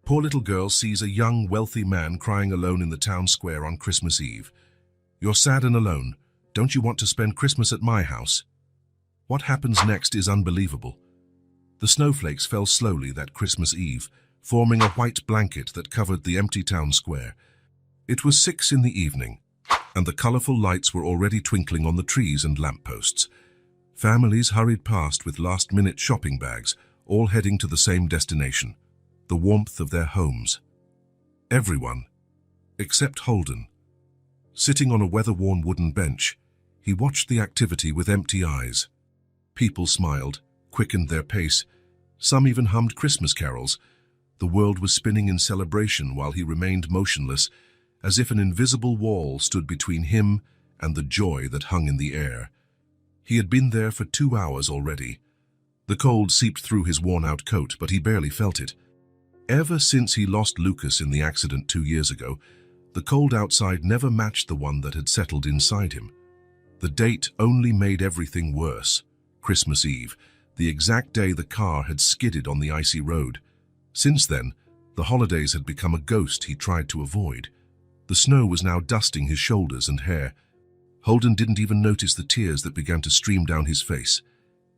Poor little girl sees a young, wealthy man crying alone in the town square on Christmas Eve. You're sad and alone. Don't you want to spend Christmas at my house? What happens next is unbelievable. The snowflakes fell slowly that Christmas Eve, forming a white blanket that covered the empty town square. It was 6 in the evening, and the colorful lights were already twinkling on the trees and lampposts. Families hurried past with last-minute shopping bags, all heading to the same destination, the warmth of their homes. Everyone, except Holden. Sitting on a weather-worn wooden bench, he watched the activity with empty eyes. People smiled, quickened their pace. Some even hummed Christmas carols. The world was spinning in celebration while he remained motionless, as if an invisible wall stood between him and the joy that hung in the air. He had been there for 2 hours already. The cold seeped through his worn-out coat, but he barely felt it. Ever since he lost Lucas in the accident 2 years ago, the cold outside never matched the one that had settled inside him. The date only made everything worse. Christmas Eve, the exact day the car had skidded on the icy road. Since then, the holidays had become a ghost he tried to avoid. The snow was now dusting his shoulders and hair. Holden didn't even notice the tears that began to stream down his face.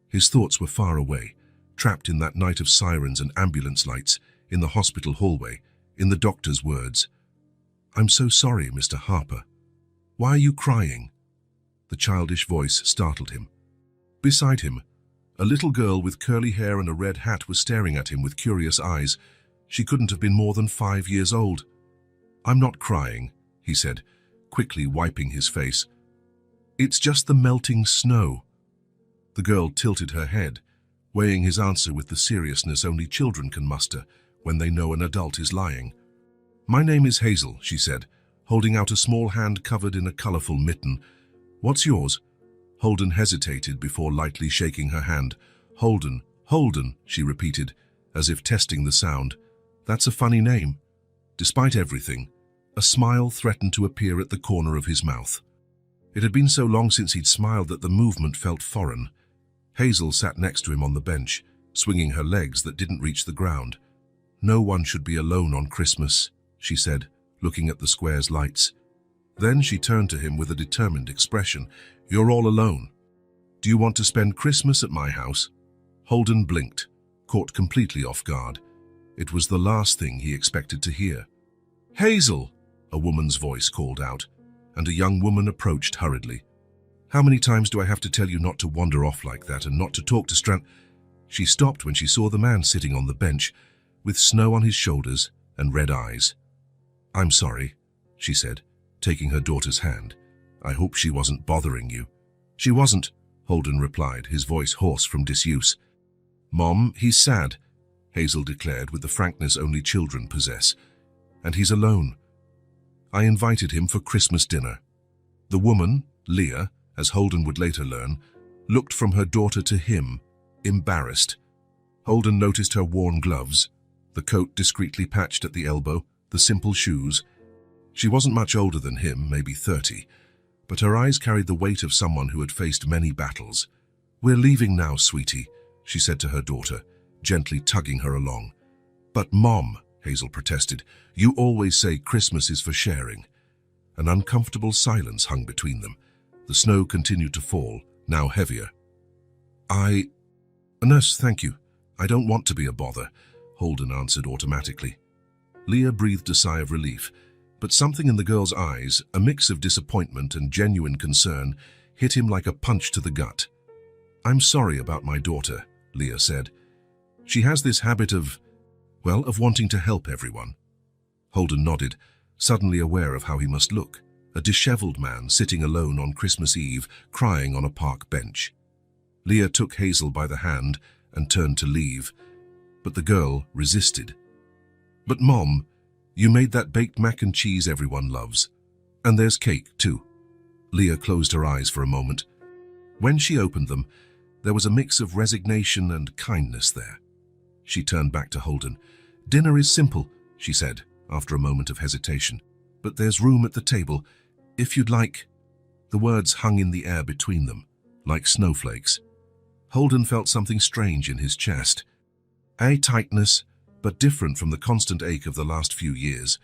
His thoughts were far away, trapped in that night of sirens and ambulance lights, in the hospital hallway, in the doctor's words. "I'm so sorry, Mr. Harper. Why are you crying?" The childish voice startled him. Beside him, a little girl with curly hair and a red hat was staring at him with curious eyes. She couldn't have been more than 5 years old. "I'm not crying," he said, quickly wiping his face. "It's just the melting snow." The girl tilted her head, weighing his answer with the seriousness only children can muster when they know an adult is lying. "My name is Hazel," she said, holding out a small hand covered in a colorful mitten. "What's yours?" Holden hesitated before lightly shaking her hand. "Holden, Holden," she repeated, as if testing the sound. "That's a funny name." Despite everything, a smile threatened to appear at the corner of his mouth. It had been so long since he'd smiled that the movement felt foreign. Hazel sat next to him on the bench, swinging her legs that didn't reach the ground. "No one should be alone on Christmas," she said, looking at the square's lights. Then she turned to him with a determined expression. "You're all alone. Do you want to spend Christmas at my house?" Holden blinked, caught completely off guard. It was the last thing he expected to hear. "Hazel!" a woman's voice called out, and a young woman approached hurriedly. "How many times do I have to tell you not to wander off like that and not to talk to She stopped when she saw the man sitting on the bench, with snow on his shoulders and red eyes. "I'm sorry," she said, taking her daughter's hand. "I hope she wasn't bothering you." "She wasn't," Holden replied, his voice hoarse from disuse. "Mom, he's sad," Hazel declared with the frankness only children possess. "And he's alone. I invited him for Christmas dinner." The woman, Leah, as Holden would later learn, looked from her daughter to him, embarrassed. Holden noticed her worn gloves, the coat discreetly patched at the elbow, the simple shoes. She wasn't much older than him, maybe 30, but her eyes carried the weight of someone who had faced many battles. "We're leaving now, sweetie," she said to her daughter, gently tugging her along. "But Mom," Hazel protested, "you always say Christmas is for sharing." An uncomfortable silence hung between them. The snow continued to fall, now heavier. "Nurse, thank you. I don't want to be a bother," Holden answered automatically. Leah breathed a sigh of relief, but something in the girl's eyes, a mix of disappointment and genuine concern, hit him like a punch to the gut. "I'm sorry about my daughter," Leah said. "She has this habit of wanting to help everyone." Holden nodded, suddenly aware of how he must look, a disheveled man sitting alone on Christmas Eve, crying on a park bench. Leah took Hazel by the hand and turned to leave, but the girl resisted. "But Mom, you made that baked mac and cheese everyone loves. And there's cake, too." Leah closed her eyes for a moment. When she opened them, there was a mix of resignation and kindness there. She turned back to Holden. "Dinner is simple," she said, after a moment of hesitation. "But there's room at the table, if you'd like." The words hung in the air between them, like snowflakes. Holden felt something strange in his chest. A tightness, but different from the constant ache of the last few years.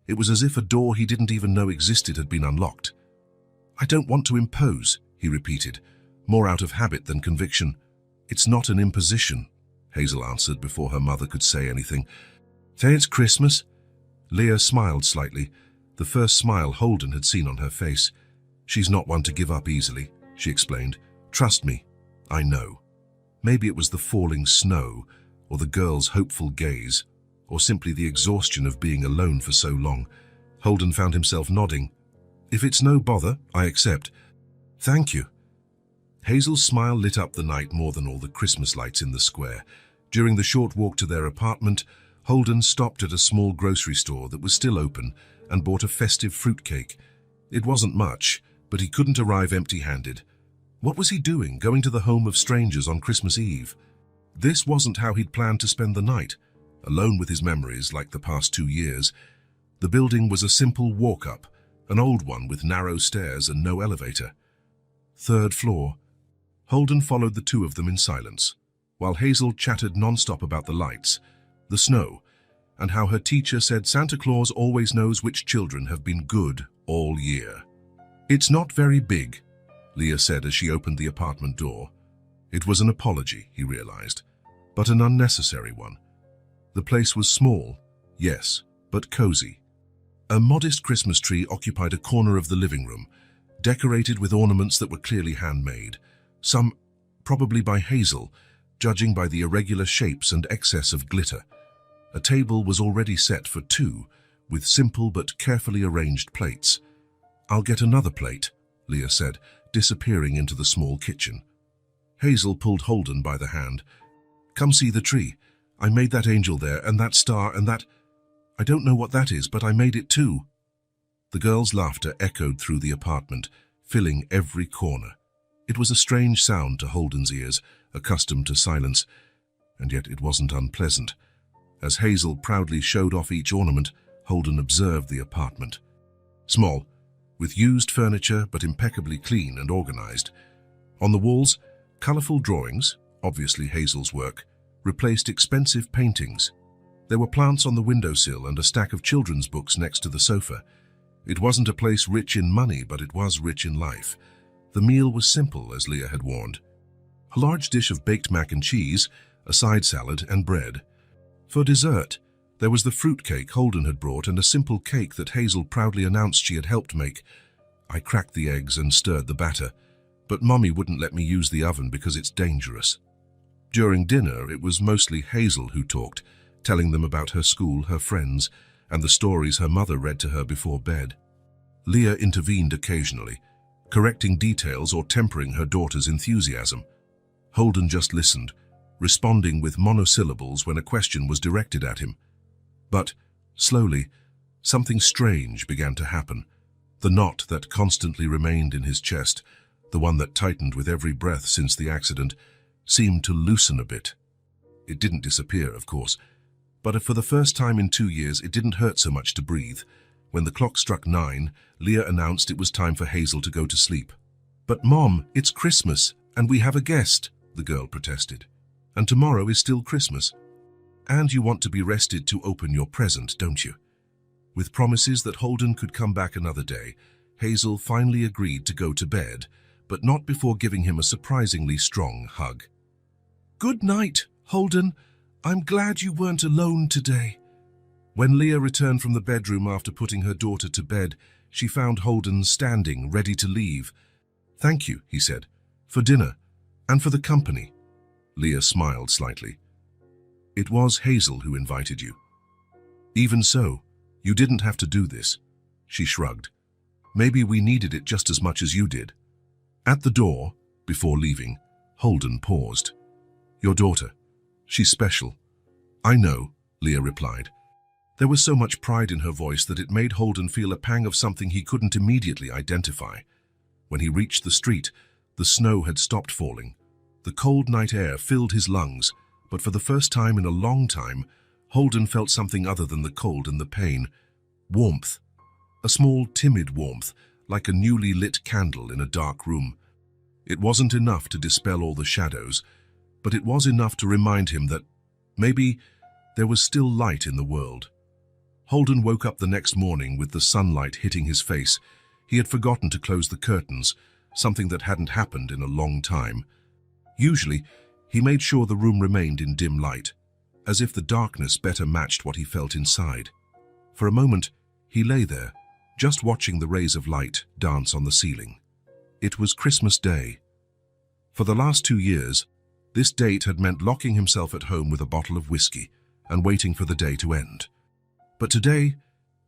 It was as if a door he didn't even know existed had been unlocked. "I don't want to impose," he repeated, more out of habit than conviction. "It's not an imposition," Hazel answered before her mother could say anything. "Say it's Christmas." Leah smiled slightly, the first smile Holden had seen on her face. "She's not one to give up easily," she explained. "Trust me, I know." Maybe it was the falling snow, or the girl's hopeful gaze, or simply the exhaustion of being alone for so long. Holden found himself nodding. "If it's no bother, I accept." "Thank you." Hazel's smile lit up the night more than all the Christmas lights in the square. During the short walk to their apartment, Holden stopped at a small grocery store that was still open and bought a festive fruitcake. It wasn't much, but he couldn't arrive empty-handed. What was he doing, going to the home of strangers on Christmas Eve? This wasn't how he'd planned to spend the night, alone with his memories like the past 2 years. The building was a simple walk-up, an old one with narrow stairs and no elevator. 3rd floor. Holden followed the two of them in silence, while Hazel chattered non-stop about the lights, the snow, and how her teacher said Santa Claus always knows which children have been good all year. "It's not very big," Leah said as she opened the apartment door. It was an apology, he realized, but an unnecessary one. The place was small, yes, but cozy. A modest Christmas tree occupied a corner of the living room, decorated with ornaments that were clearly handmade, some probably by Hazel, judging by the irregular shapes and excess of glitter. A table was already set for 2, with simple but carefully arranged plates. "I'll get another plate," Leah said, disappearing into the small kitchen. Hazel pulled Holden by the hand. "Come see the tree. I made that angel there, and that star, and that... I don't know what that is, but I made it too." The girl's laughter echoed through the apartment, filling every corner. It was a strange sound to Holden's ears, accustomed to silence, and yet it wasn't unpleasant. As Hazel proudly showed off each ornament, Holden observed the apartment. Small, with used furniture but impeccably clean and organized. On the walls, colorful drawings, obviously Hazel's work, replaced expensive paintings. There were plants on the windowsill and a stack of children's books next to the sofa. It wasn't a place rich in money, but it was rich in life. The meal was simple, as Leah had warned. A large dish of baked mac and cheese, a side salad, and bread. For dessert, there was the fruitcake Holden had brought and a simple cake that Hazel proudly announced she had helped make. I cracked the eggs and stirred the batter, but Mummy wouldn't let me use the oven because it's dangerous. During dinner, it was mostly Hazel who talked, telling them about her school, her friends, and the stories her mother read to her before bed. Leah intervened occasionally, correcting details or tempering her daughter's enthusiasm. Holden just listened, responding with monosyllables when a question was directed at him. But, slowly, something strange began to happen. The knot that constantly remained in his chest, the one that tightened with every breath since the accident, seemed to loosen a bit. It didn't disappear, of course, but for the first time in 2 years it didn't hurt so much to breathe. When the clock struck 9, Leah announced it was time for Hazel to go to sleep. "But Mom, it's Christmas, and we have a guest," the girl protested. "And tomorrow is still Christmas. And you want to be rested to open your present, don't you?" With promises that Holden could come back another day, Hazel finally agreed to go to bed, but not before giving him a surprisingly strong hug. "Good night, Holden. I'm glad you weren't alone today." When Leah returned from the bedroom after putting her daughter to bed, she found Holden standing, ready to leave. "Thank you," he said, "for dinner, and for the company." Leah smiled slightly. "It was Hazel who invited you." "Even so, you didn't have to do this." She shrugged. "Maybe we needed it just as much as you did." At the door, before leaving, Holden paused. "Your daughter. She's special." "I know," Leah replied. There was so much pride in her voice that it made Holden feel a pang of something he couldn't immediately identify. When he reached the street, the snow had stopped falling. The cold night air filled his lungs, but for the first time in a long time, Holden felt something other than the cold and the pain. Warmth. A small, timid warmth, like a newly lit candle in a dark room. It wasn't enough to dispel all the shadows, but it was enough to remind him that maybe There was still light in the world. Holden woke up the next morning with the sunlight hitting his face. He had forgotten to close the curtains, something that hadn't happened in a long time. Usually, he made sure the room remained in dim light, as if the darkness better matched what he felt inside. For a moment, he lay there, just watching the rays of light dance on the ceiling. It was Christmas Day. For the last 2 years, this date had meant locking himself at home with a bottle of whiskey and waiting for the day to end. But today,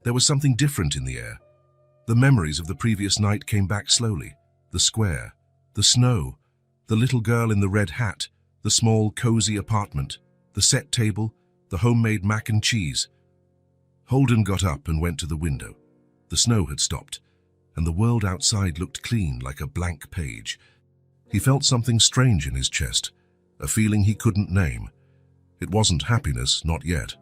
there was something different in the air. The memories of the previous night came back slowly. The square, the snow, the little girl in the red hat, the small, cozy apartment, the set table, the homemade mac and cheese. Holden got up and went to the window. The snow had stopped, and the world outside looked clean like a blank page. He felt something strange in his chest, a feeling he couldn't name. It wasn't happiness, not yet.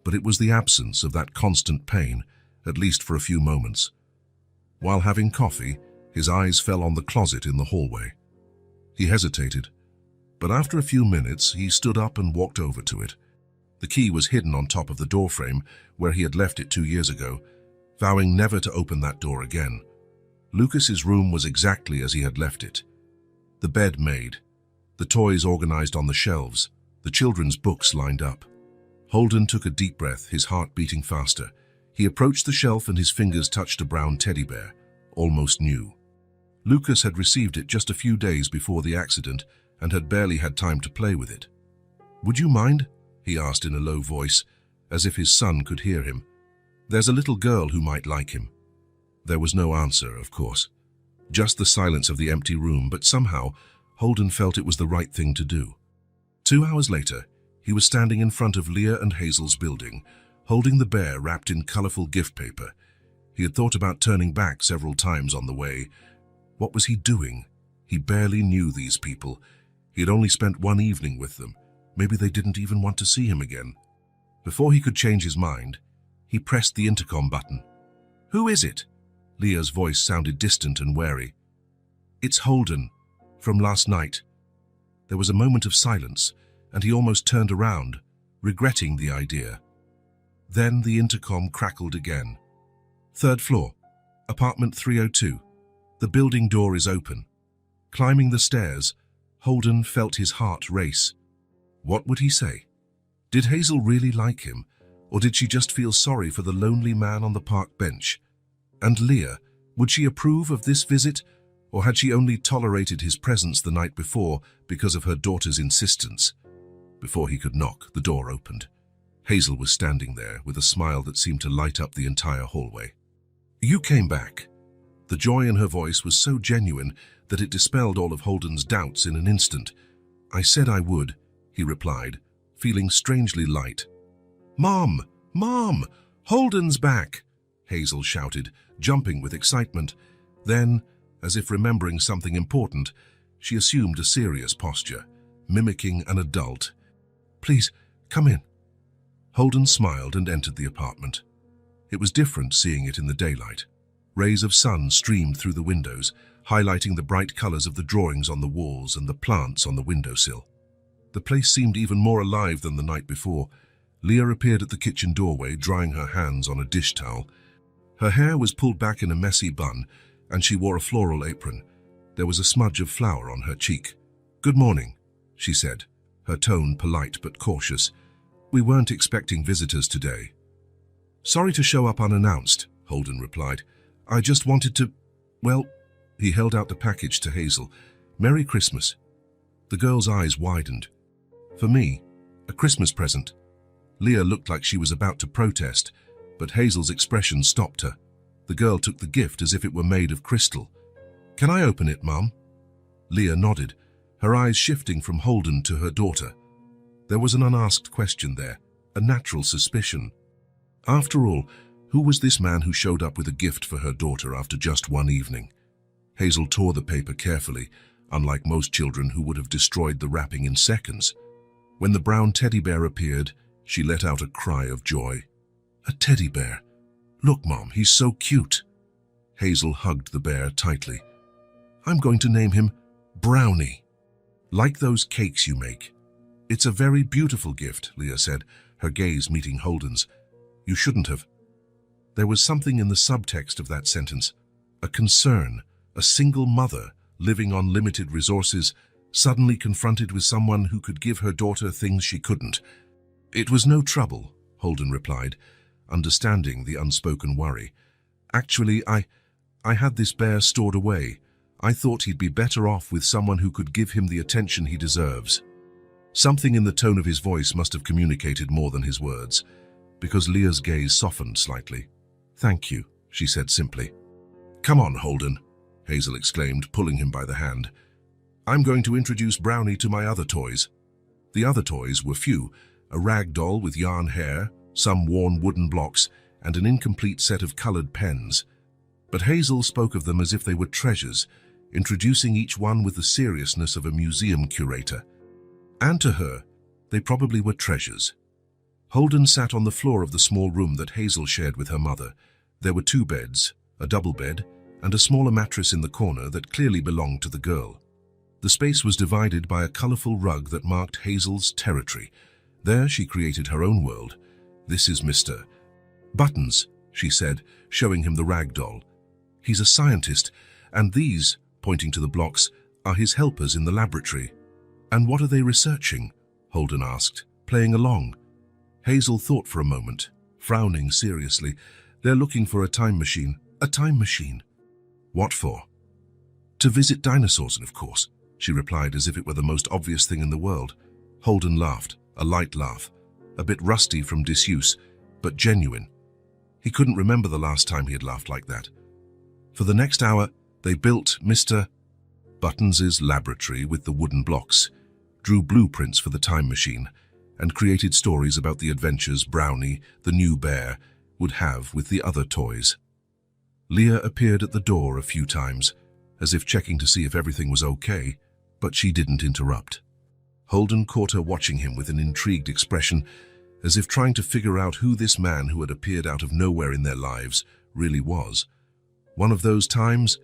But it was the absence of that constant pain, at least for a few moments. While having coffee, his eyes fell on the closet in the hallway. He hesitated, but after a few minutes he stood up and walked over to it. The key was hidden on top of the doorframe where he had left it 2 years ago, vowing never to open that door again. Lucas's room was exactly as he had left it. The bed made, the toys organized on the shelves, the children's books lined up. Holden took a deep breath, his heart beating faster. He approached the shelf and his fingers touched a brown teddy bear, almost new. Lucas had received it just a few days before the accident and had barely had time to play with it. "Would you mind?" he asked in a low voice, as if his son could hear him. "There's a little girl who might like him." There was no answer, of course. Just the silence of the empty room, but somehow Holden felt it was the right thing to do. 2 hours later, he was standing in front of Leah and Hazel's building, holding the bear wrapped in colorful gift paper. He had thought about turning back several times on the way. What was he doing? He barely knew these people. He had only spent 1 evening with them. Maybe they didn't even want to see him again. Before he could change his mind, he pressed the intercom button. "Who is it?" Leah's voice sounded distant and wary. "It's Holden, from last night." There was a moment of silence, and he almost turned around, regretting the idea. Then the intercom crackled again. "Third floor, apartment 302. The building door is open." Climbing the stairs, Holden felt his heart race. What would he say? Did Hazel really like him, or did she just feel sorry for the lonely man on the park bench? And Leah, would she approve of this visit, or had she only tolerated his presence the night before because of her daughter's insistence? Before he could knock, the door opened. Hazel was standing there with a smile that seemed to light up the entire hallway. "You came back." The joy in her voice was so genuine that it dispelled all of Holden's doubts in an instant. "I said I would," he replied, feeling strangely light. "Mom! Mom! Holden's back!" Hazel shouted, jumping with excitement. Then, as if remembering something important, she assumed a serious posture, mimicking an adult. "Please, come in." Holden smiled and entered the apartment. It was different seeing it in the daylight. Rays of sun streamed through the windows, highlighting the bright colors of the drawings on the walls and the plants on the windowsill. The place seemed even more alive than the night before. Leah appeared at the kitchen doorway, drying her hands on a dish towel. Her hair was pulled back in a messy bun, and she wore a floral apron. There was a smudge of flour on her cheek. "Good morning," she said, her tone polite but cautious. "We weren't expecting visitors today." "Sorry to show up unannounced," Holden replied. "I just wanted to, well," he held out the package to Hazel. "Merry Christmas." The girl's eyes widened. "For me, a Christmas present." Leah looked like she was about to protest, but Hazel's expression stopped her. The girl took the gift as if it were made of crystal. "Can I open it, Mum?" Leah nodded, her eyes shifting from Holden to her daughter. There was an unasked question there, a natural suspicion. After all, who was this man who showed up with a gift for her daughter after just 1 evening? Hazel tore the paper carefully, unlike most children who would have destroyed the wrapping in seconds. When the brown teddy bear appeared, she let out a cry of joy. "A teddy bear! Look, Mom, he's so cute." Hazel hugged the bear tightly. "I'm going to name him Brownie. Like those cakes you make." "It's a very beautiful gift," Leah said. her gaze meeting Holden's. "You shouldn't have." There was something in the subtext of that sentence, a concern, a single mother living on limited resources, suddenly confronted with someone who could give her daughter things she couldn't. "It was no trouble," Holden replied, understanding the unspoken worry. "Actually, I had this bear stored away. I thought he'd be better off with someone who could give him the attention he deserves." Something in the tone of his voice must have communicated more than his words, because Leah's gaze softened slightly. "Thank you," she said simply. "Come on, Holden," Hazel exclaimed, pulling him by the hand. "I'm going to introduce Brownie to my other toys." The other toys were few: a rag doll with yarn hair, some worn wooden blocks, and an incomplete set of colored pens. But Hazel spoke of them as if they were treasures, introducing each one with the seriousness of a museum curator. And to her, they probably were treasures. Holden sat on the floor of the small room that Hazel shared with her mother. There were 2 beds, a double bed, and a smaller mattress in the corner that clearly belonged to the girl. The space was divided by a colorful rug that marked Hazel's territory. There she created her own world. "This is Mr. Buttons," she said, showing him the rag doll. "He's a scientist, and these," pointing to the blocks, "are his helpers in the laboratory." "And what are they researching?" Holden asked, playing along. Hazel thought for a moment, frowning seriously. "They're looking for a time machine." "A time machine? What for?" "To visit dinosaurs, of course," she replied as if it were the most obvious thing in the world. Holden laughed, a light laugh, a bit rusty from disuse, but genuine. He couldn't remember the last time he had laughed like that. For the next hour, they built Mr. Buttons's laboratory with the wooden blocks, drew blueprints for the time machine, and created stories about the adventures Brownie, the new bear, would have with the other toys. Leah appeared at the door a few times, as if checking to see if everything was okay, but she didn't interrupt. Holden caught her watching him with an intrigued expression, as if trying to figure out who this man who had appeared out of nowhere in their lives really was. One of those times,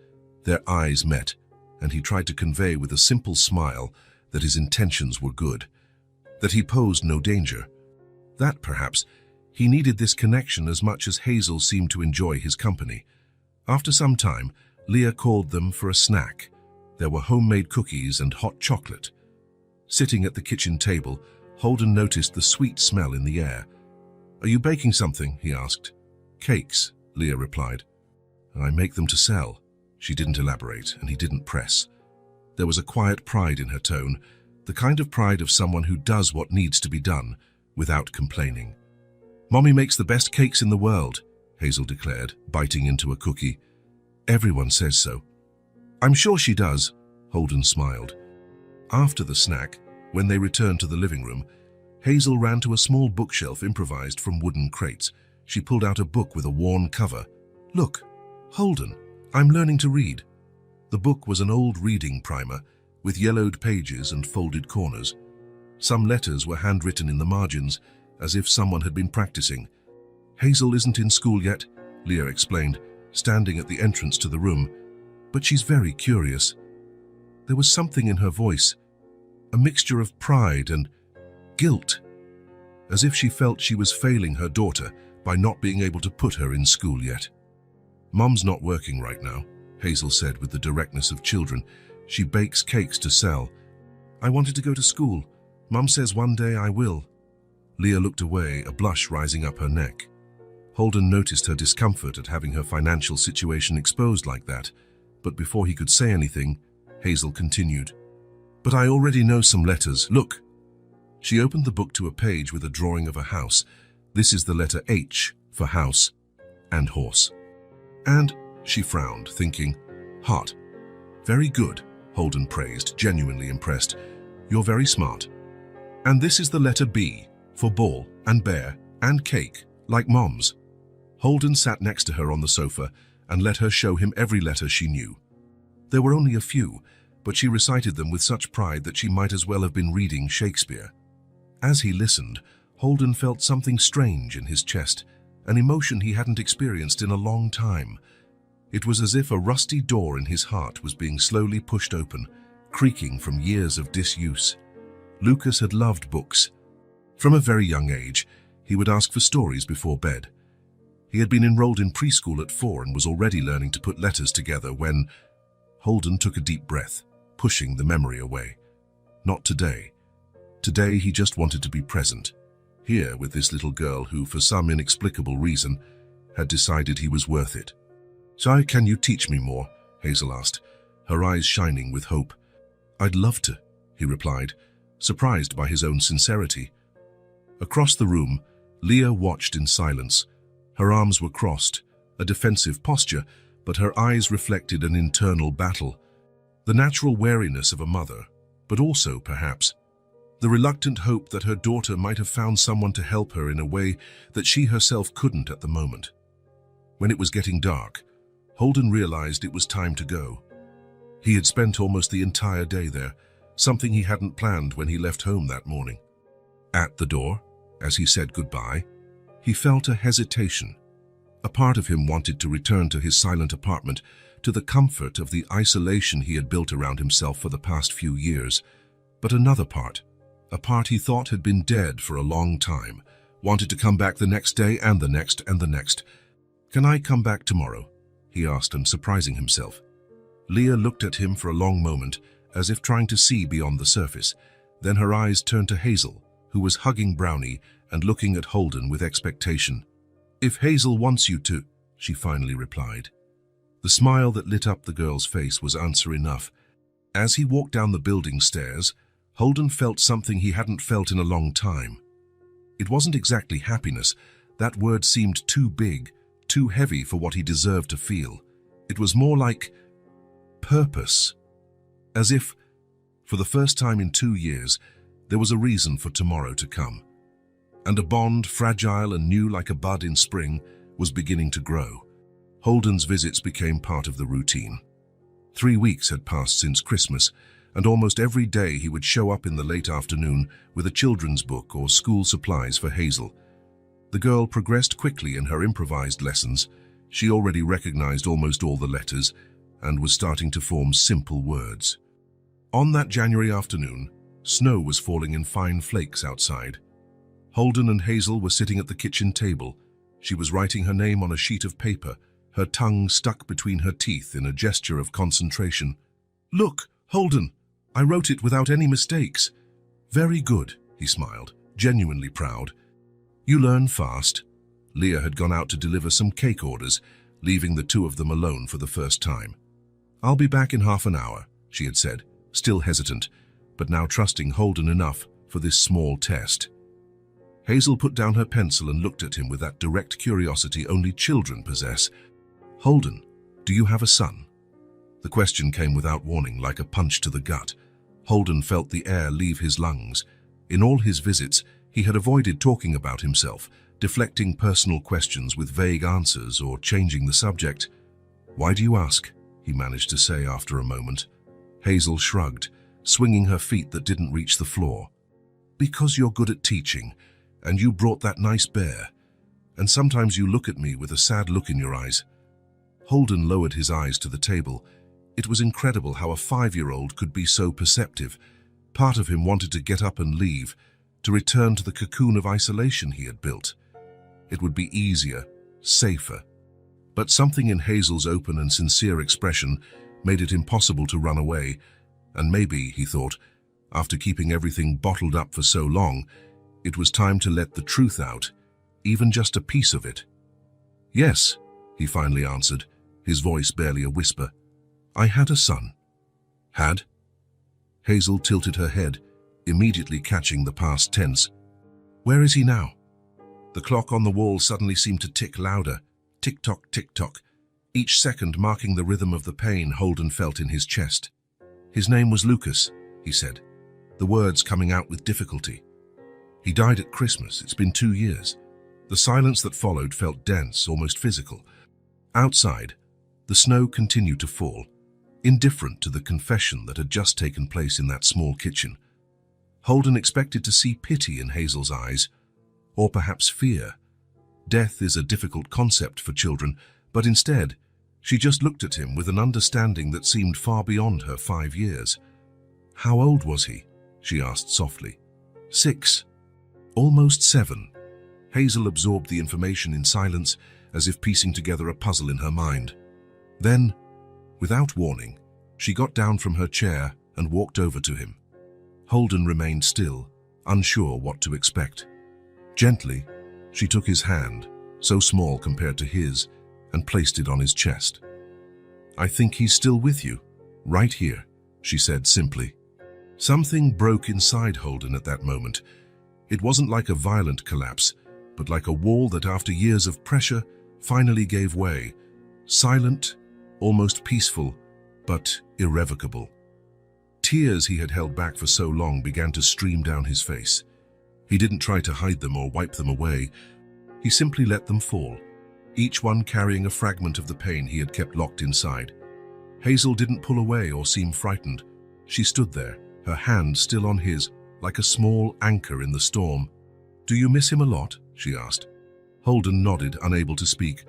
their eyes met, and he tried to convey with a simple smile that his intentions were good, that he posed no danger. That, perhaps, he needed this connection as much as Hazel seemed to enjoy his company. After some time, Leah called them for a snack. There were homemade cookies and hot chocolate. Sitting at the kitchen table, Holden noticed the sweet smell in the air. "Are you baking something?" he asked. "Cakes," Leah replied. "I make them to sell." She didn't elaborate, and he didn't press. There was a quiet pride in her tone, the kind of pride of someone who does what needs to be done, without complaining. "Mommy makes the best cakes in the world," Hazel declared, biting into a cookie. "Everyone says so." "I'm sure she does," Holden smiled. After the snack, when they returned to the living room, Hazel ran to a small bookshelf improvised from wooden crates. She pulled out a book with a worn cover. "Look, Holden, I'm learning to read." The book was an old reading primer, with yellowed pages and folded corners. Some letters were handwritten in the margins, as if someone had been practicing. "Hazel isn't in school yet," Leah explained, standing at the entrance to the room, "but she's very curious." There was something in her voice, a mixture of pride and guilt, as if she felt she was failing her daughter by not being able to put her in school yet. "Mom's not working right now," Hazel said with the directness of children. "She bakes cakes to sell." "I wanted to go to school. Mom says one day I will." Leah looked away, a blush rising up her neck. Holden noticed her discomfort at having her financial situation exposed like that, but before he could say anything, Hazel continued. "But I already know some letters. Look." She opened the book to a page with a drawing of a house. "This is the letter H for house and horse." "And," she frowned, thinking, "heart." "Very good," Holden praised, genuinely impressed. "You're very smart." "And this is the letter B for ball and bear and cake, like Mom's." Holden sat next to her on the sofa and let her show him every letter she knew. There were only a few, but she recited them with such pride that she might as well have been reading Shakespeare. As he listened, Holden felt something strange in his chest, an emotion he hadn't experienced in a long time. It was as if a rusty door in his heart was being slowly pushed open, creaking from years of disuse. Lucas had loved books. From a very young age, He would ask for stories before bed. He had been enrolled in preschool at 4 and was already learning to put letters together when Holden took a deep breath, pushing the memory away. Not today. Today he just wanted to be present, here with this little girl who, for some inexplicable reason, had decided he was worth it. "So, can you teach me more?" Hazel asked, her eyes shining with hope. "I'd love to," he replied, surprised by his own sincerity. Across the room, Leah watched in silence. Her arms were crossed, a defensive posture, but her eyes reflected an internal battle. The natural wariness of a mother, but also, perhaps, the reluctant hope that her daughter might have found someone to help her in a way that she herself couldn't at the moment. When it was getting dark, Holden realized it was time to go. He had spent almost the entire day there, something he hadn't planned when he left home that morning. At the door, as he said goodbye, he felt a hesitation. A part of him wanted to return to his silent apartment, to the comfort of the isolation he had built around himself for the past few years. But another part, a part he thought had been dead for a long time, wanted to come back the next day and the next and the next. "Can I come back tomorrow?" he asked him, surprising himself. Leah looked at him for a long moment, as if trying to see beyond the surface. Then her eyes turned to Hazel, who was hugging Brownie and looking at Holden with expectation. "If Hazel wants you to," she finally replied. The smile that lit up the girl's face was answer enough. As he walked down the building stairs, Holden felt something he hadn't felt in a long time. It wasn't exactly happiness. That word seemed too big, too heavy for what he deserved to feel. It was more like purpose. As if, for the first time in 2 years, there was a reason for tomorrow to come. And a bond, fragile and new like a bud in spring, was beginning to grow. Holden's visits became part of the routine. 3 weeks had passed since Christmas, and almost every day he would show up in the late afternoon with a children's book or school supplies for Hazel. The girl progressed quickly in her improvised lessons. She already recognized almost all the letters and was starting to form simple words. On that January afternoon, snow was falling in fine flakes outside. Holden and Hazel were sitting at the kitchen table. She was writing her name on a sheet of paper, her tongue stuck between her teeth in a gesture of concentration. "Look, Holden, I wrote it without any mistakes." "Very good," he smiled, genuinely proud. "You learn fast." Leah had gone out to deliver some cake orders, leaving the two of them alone for the first time. "I'll be back in half an hour," she had said, still hesitant, but now trusting Holden enough for this small test. Hazel put down her pencil and looked at him with that direct curiosity only children possess. "Holden, do you have a son?" The question came without warning, like a punch to the gut. Holden felt the air leave his lungs. In all his visits, he had avoided talking about himself, deflecting personal questions with vague answers or changing the subject. "Why do you ask?" he managed to say after a moment. Hazel shrugged, swinging her feet that didn't reach the floor. "Because you're good at teaching, and you brought that nice bear. And sometimes you look at me with a sad look in your eyes." Holden lowered his eyes to the table. It was incredible how a 5-year-old could be so perceptive. Part of him wanted to get up and leave, to return to the cocoon of isolation he had built. It would be easier, safer. But something in Hazel's open and sincere expression made it impossible to run away. And maybe, he thought, after keeping everything bottled up for so long, it was time to let the truth out, even just a piece of it. "Yes," he finally answered, his voice barely a whisper. "I had a son." "Had?" Hazel tilted her head, immediately catching the past tense. "Where is he now?" The clock on the wall suddenly seemed to tick louder, tick-tock, tick-tock, each second marking the rhythm of the pain Holden felt in his chest. "His name was Lucas," he said, the words coming out with difficulty. "He died at Christmas. It's been 2 years." The silence that followed felt dense, almost physical. Outside, the snow continued to fall, indifferent to the confession that had just taken place in that small kitchen. Holden expected to see pity in Hazel's eyes, or perhaps fear. Death is a difficult concept for children, but instead, she just looked at him with an understanding that seemed far beyond her 5 years. "How old was he?" she asked softly. 6. Almost 7. Hazel absorbed the information in silence, as if piecing together a puzzle in her mind. Then, without warning, she got down from her chair and walked over to him. Holden remained still, unsure what to expect. Gently, she took his hand, so small compared to his, and placed it on his chest. "I think he's still with you, right here," she said simply. Something broke inside Holden at that moment. It wasn't like a violent collapse, but like a wall that after years of pressure finally gave way. Silent, almost peaceful, but irrevocable. Tears he had held back for so long began to stream down his face. He didn't try to hide them or wipe them away. He simply let them fall, each one carrying a fragment of the pain he had kept locked inside. Hazel didn't pull away or seem frightened. She stood there, her hand still on his, like a small anchor in the storm. "Do you miss him a lot?" she asked. Holden nodded, unable to speak.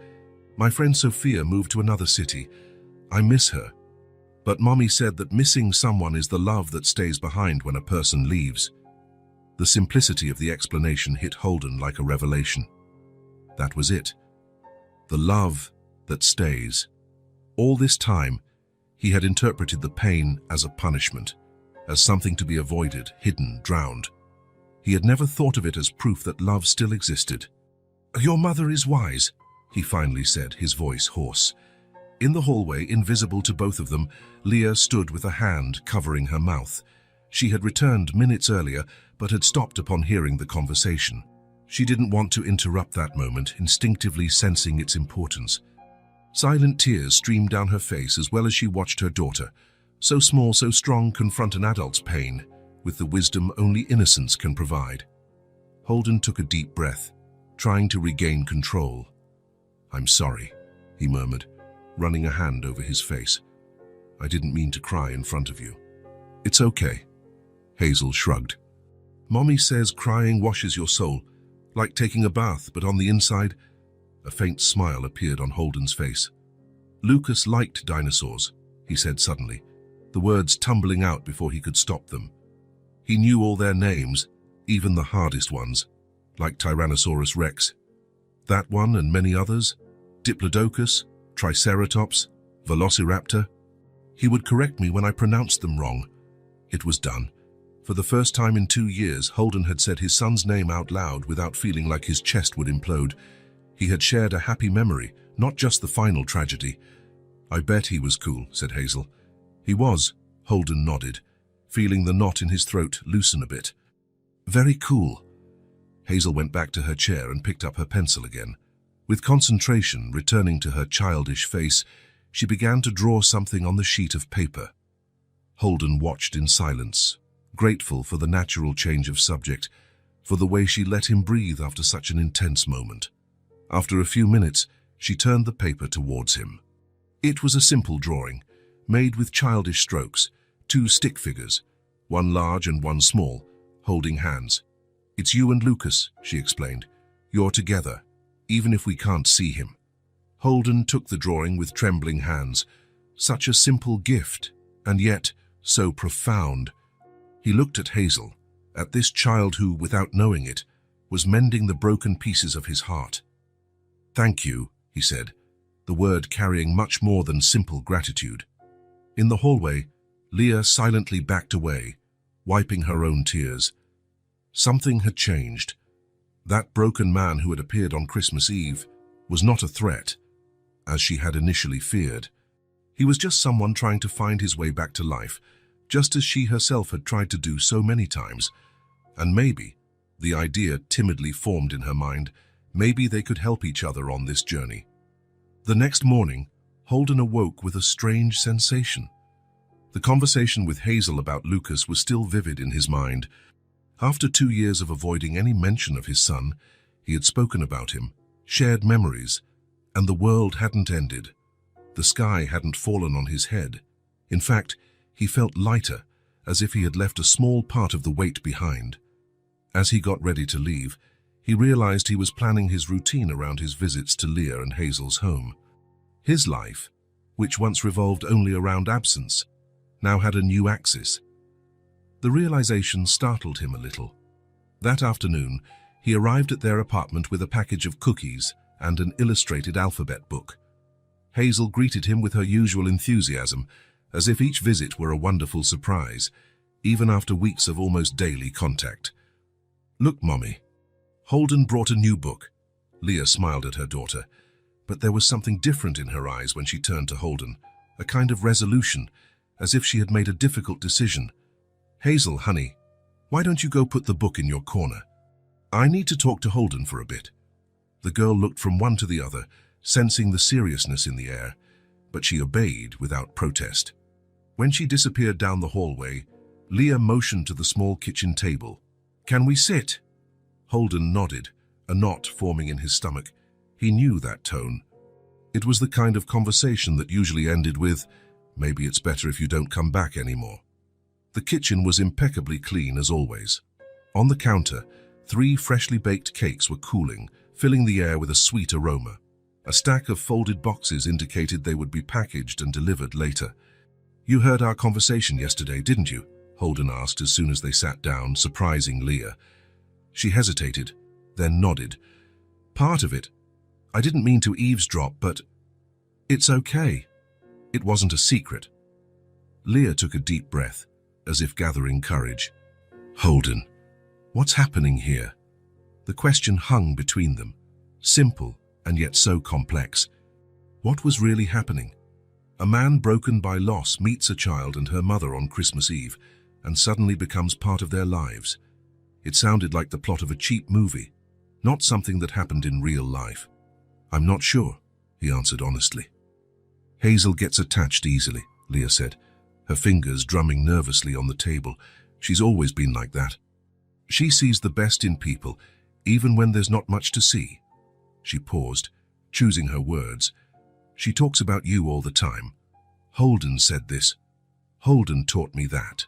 "My friend Sophia moved to another city. I miss her. But Mommy said that missing someone is the love that stays behind when a person leaves." The simplicity of the explanation hit Holden like a revelation. That was it. The love that stays. All this time, he had interpreted the pain as a punishment, as something to be avoided, hidden, drowned. He had never thought of it as proof that love still existed. "Your mother is wise," he finally said, his voice hoarse. In the hallway, invisible to both of them, Leah stood with a hand covering her mouth. She had returned minutes earlier, but had stopped upon hearing the conversation. She didn't want to interrupt that moment, instinctively sensing its importance. Silent tears streamed down her face as well as she watched her daughter, so small, so strong, confront an adult's pain with the wisdom only innocence can provide. Holden took a deep breath, trying to regain control. "I'm sorry," he murmured, running a hand over his face. "I didn't mean to cry in front of you." "It's okay," Hazel shrugged. "Mommy says crying washes your soul, like taking a bath, but on the inside..." A faint smile appeared on Holden's face. "Lucas liked dinosaurs," he said suddenly, the words tumbling out before he could stop them. He knew all their names, even the hardest ones, like Tyrannosaurus rex. That one and many others, Diplodocus, Triceratops, Velociraptor. He would correct me when I pronounced them wrong. It was done. For the first time in 2 years, Holden had said his son's name out loud without feeling like his chest would implode. He had shared a happy memory, not just the final tragedy. "I bet he was cool," said Hazel. "He was," Holden nodded, feeling the knot in his throat loosen a bit. "Very cool." Hazel went back to her chair and picked up her pencil again. With concentration returning to her childish face, she began to draw something on the sheet of paper. Holden watched in silence, grateful for the natural change of subject, for the way she let him breathe after such an intense moment. After a few minutes, she turned the paper towards him. It was a simple drawing, made with childish strokes, 2 stick figures, one large and one small, holding hands. "It's you and Lucas," she explained. "You're together, even if we can't see him." Holden took the drawing with trembling hands. Such a simple gift, and yet so profound. He looked at Hazel, at this child who, without knowing it, was mending the broken pieces of his heart. "Thank you," he said, the word carrying much more than simple gratitude. In the hallway, Leah silently backed away, wiping her own tears. Something had changed. That broken man who had appeared on Christmas Eve was not a threat, as she had initially feared. He was just someone trying to find his way back to life, just as she herself had tried to do so many times. And maybe, the idea timidly formed in her mind, maybe they could help each other on this journey. The next morning, Holden awoke with a strange sensation. The conversation with Hazel about Lucas was still vivid in his mind. After 2 years of avoiding any mention of his son, he had spoken about him, shared memories, and the world hadn't ended. The sky hadn't fallen on his head. In fact, he felt lighter, as if he had left a small part of the weight behind. As he got ready to leave, he realized he was planning his routine around his visits to Leah and Hazel's home. His life, which once revolved only around absence, now had a new axis. The realization startled him a little. That afternoon, He arrived at their apartment with a package of cookies and an illustrated alphabet book. Hazel greeted him with her usual enthusiasm, as if each visit were a wonderful surprise, even after weeks of almost daily contact. "Look, Mommy." Holden brought a new book. Leah smiled at her daughter, but there was something different in her eyes when she turned to Holden, a kind of resolution, as if she had made a difficult decision. "Hazel, honey, why don't you go put the book in your corner? I need to talk to Holden for a bit." The girl looked from one to the other, sensing the seriousness in the air, but she obeyed without protest. When she disappeared down the hallway, Leah motioned to the small kitchen table. "Can we sit?" Holden nodded, a knot forming in his stomach. He knew that tone. It was the kind of conversation that usually ended with, "Maybe it's better if you don't come back anymore." The kitchen was impeccably clean as always. On the counter, 3 freshly baked cakes were cooling, filling the air with a sweet aroma. A stack of folded boxes indicated they would be packaged and delivered later. "You heard our conversation yesterday, didn't you?" Holden asked as soon as they sat down, surprising Leah. She hesitated, then nodded. "Part of it. I didn't mean to eavesdrop, but it's okay. It wasn't a secret." Leah took a deep breath, as if gathering courage. "Holden, what's happening here?" The question hung between them, simple and yet so complex. What was really happening? A man broken by loss meets a child and her mother on Christmas Eve, and suddenly becomes part of their lives. It sounded like the plot of a cheap movie, not something that happened in real life. "I'm not sure," he answered honestly. "Hazel gets attached easily," Leah said, her fingers drumming nervously on the table. "She's always been like that. She sees the best in people, even when there's not much to see." She paused, choosing her words. "She talks about you all the time. Holden said this. Holden taught me that."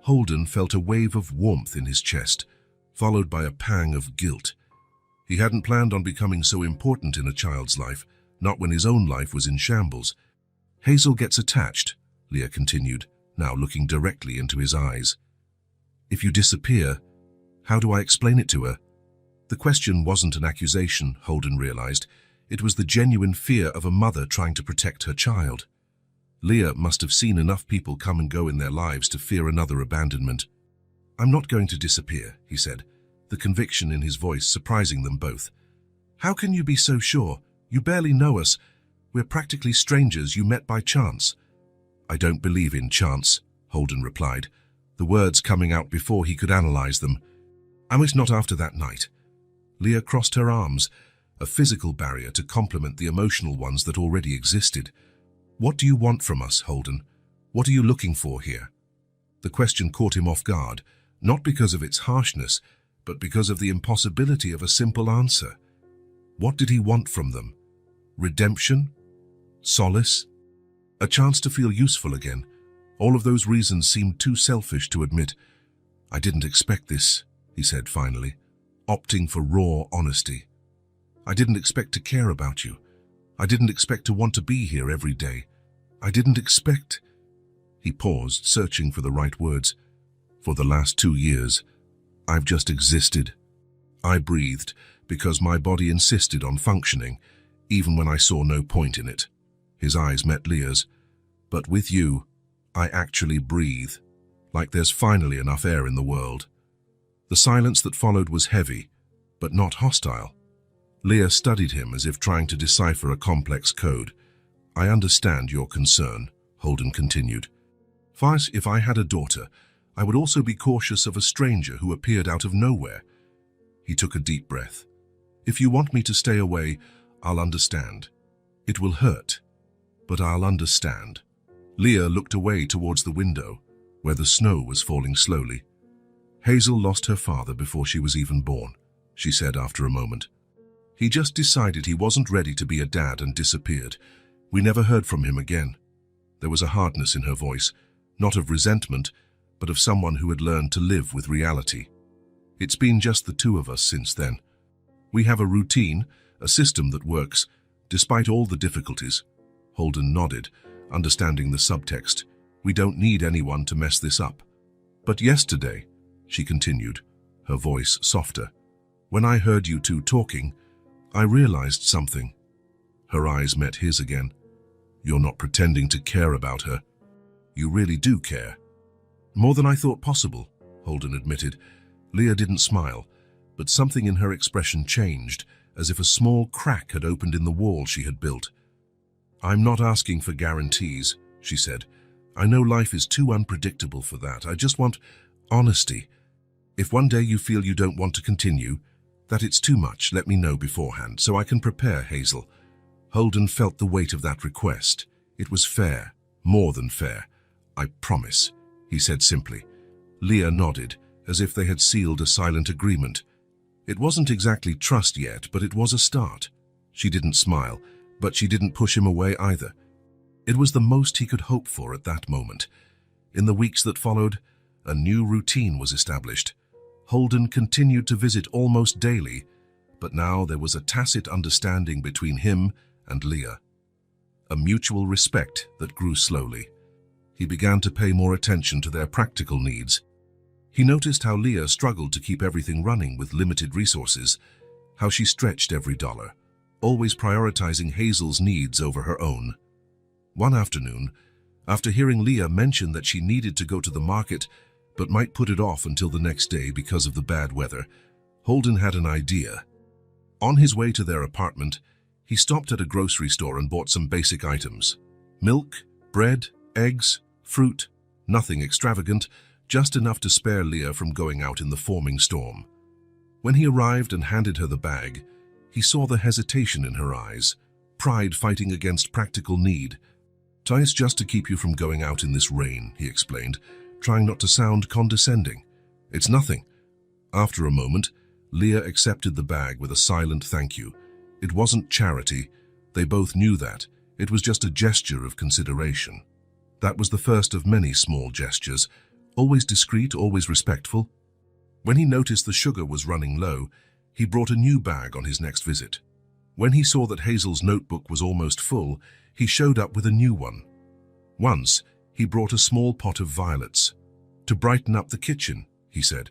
Holden felt a wave of warmth in his chest, followed by a pang of guilt. He hadn't planned on becoming so important in a child's life, not when his own life was in shambles. "Hazel gets attached," Leah continued, now looking directly into his eyes. "If you disappear, how do I explain it to her?" The question wasn't an accusation, Holden realized. It was the genuine fear of a mother trying to protect her child. Leah must have seen enough people come and go in their lives to fear another abandonment. "I'm not going to disappear," he said, the conviction in his voice surprising them both. "How can you be so sure? You barely know us. We're practically strangers you met by chance." "I don't believe in chance," Holden replied, the words coming out before he could analyze them. "I was not after that night." Leah crossed her arms, a physical barrier to complement the emotional ones that already existed. "What do you want from us, Holden? What are you looking for here?" The question caught him off guard, not because of its harshness, but because of the impossibility of a simple answer. What did he want from them? Redemption? Solace? A chance to feel useful again? All of those reasons seemed too selfish to admit. "I didn't expect this," he said finally, opting for raw honesty. "I didn't expect to care about you. I didn't expect to want to be here every day. I didn't expect—" He paused, searching for the right words. "For the last 2 years, I've just existed. I breathed because my body insisted on functioning, even when I saw no point in it." His eyes met Leah's. "But with you, I actually breathe, like there's finally enough air in the world." The silence that followed was heavy, but not hostile. Leah studied him as if trying to decipher a complex code. "I understand your concern," Holden continued. If I had a daughter, I would also be cautious of a stranger who appeared out of nowhere." He took a deep breath. "If you want me to stay away, I'll understand. It will hurt, but I'll understand." Leah looked away towards the window, where the snow was falling slowly. "Hazel lost her father before she was even born," she said after a moment. "He just decided he wasn't ready to be a dad and disappeared. We never heard from him again." There was a hardness in her voice, not of resentment, but of someone who had learned to live with reality. "It's been just the 2 of us since then. We have a routine, a system that works, despite all the difficulties." Holden nodded, understanding the subtext. "We don't need anyone to mess this up." "But yesterday," she continued, her voice softer, When I heard you two talking, I realized something." Her eyes met his again. "You're not pretending to care about her. You really do care." "More than I thought possible," Holden admitted. Leah didn't smile, but something in her expression changed, as if a small crack had opened in the wall she had built. "I'm not asking for guarantees," she said. "I know life is too unpredictable for that. I just want honesty. If one day you feel you don't want to continue, that it's too much, let me know beforehand, so I can prepare, Hazel." Holden felt the weight of that request. It was fair, more than fair. "I promise," he said simply. Leah nodded, as if they had sealed a silent agreement. It wasn't exactly trust yet, but it was a start. She didn't smile, but she didn't push him away either. It was the most he could hope for at that moment. In the weeks that followed, a new routine was established. Holden continued to visit almost daily, but now there was a tacit understanding between him and Leah. A mutual respect that grew slowly. He began to pay more attention to their practical needs. He noticed how Leah struggled to keep everything running with limited resources, how she stretched every dollar, always prioritizing Hazel's needs over her own. One afternoon, after hearing Leah mention that she needed to go to the market but might put it off until the next day because of the bad weather, Holden had an idea. On his way to their apartment, he stopped at a grocery store and bought some basic items. Milk, bread, eggs, fruit, nothing extravagant, just enough to spare Leah from going out in the forming storm. When he arrived and handed her the bag, he saw the hesitation in her eyes, pride fighting against practical need. "It's just to keep you from going out in this rain," he explained, trying not to sound condescending. "It's nothing." After a moment, Leah accepted the bag with a silent thank you. It wasn't charity. They both knew that. It was just a gesture of consideration. That was the first of many small gestures, always discreet, always respectful. When he noticed the sugar was running low, he brought a new bag on his next visit. When he saw that Hazel's notebook was almost full, he showed up with a new one. Once, he brought a small pot of violets. "To brighten up the kitchen," he said.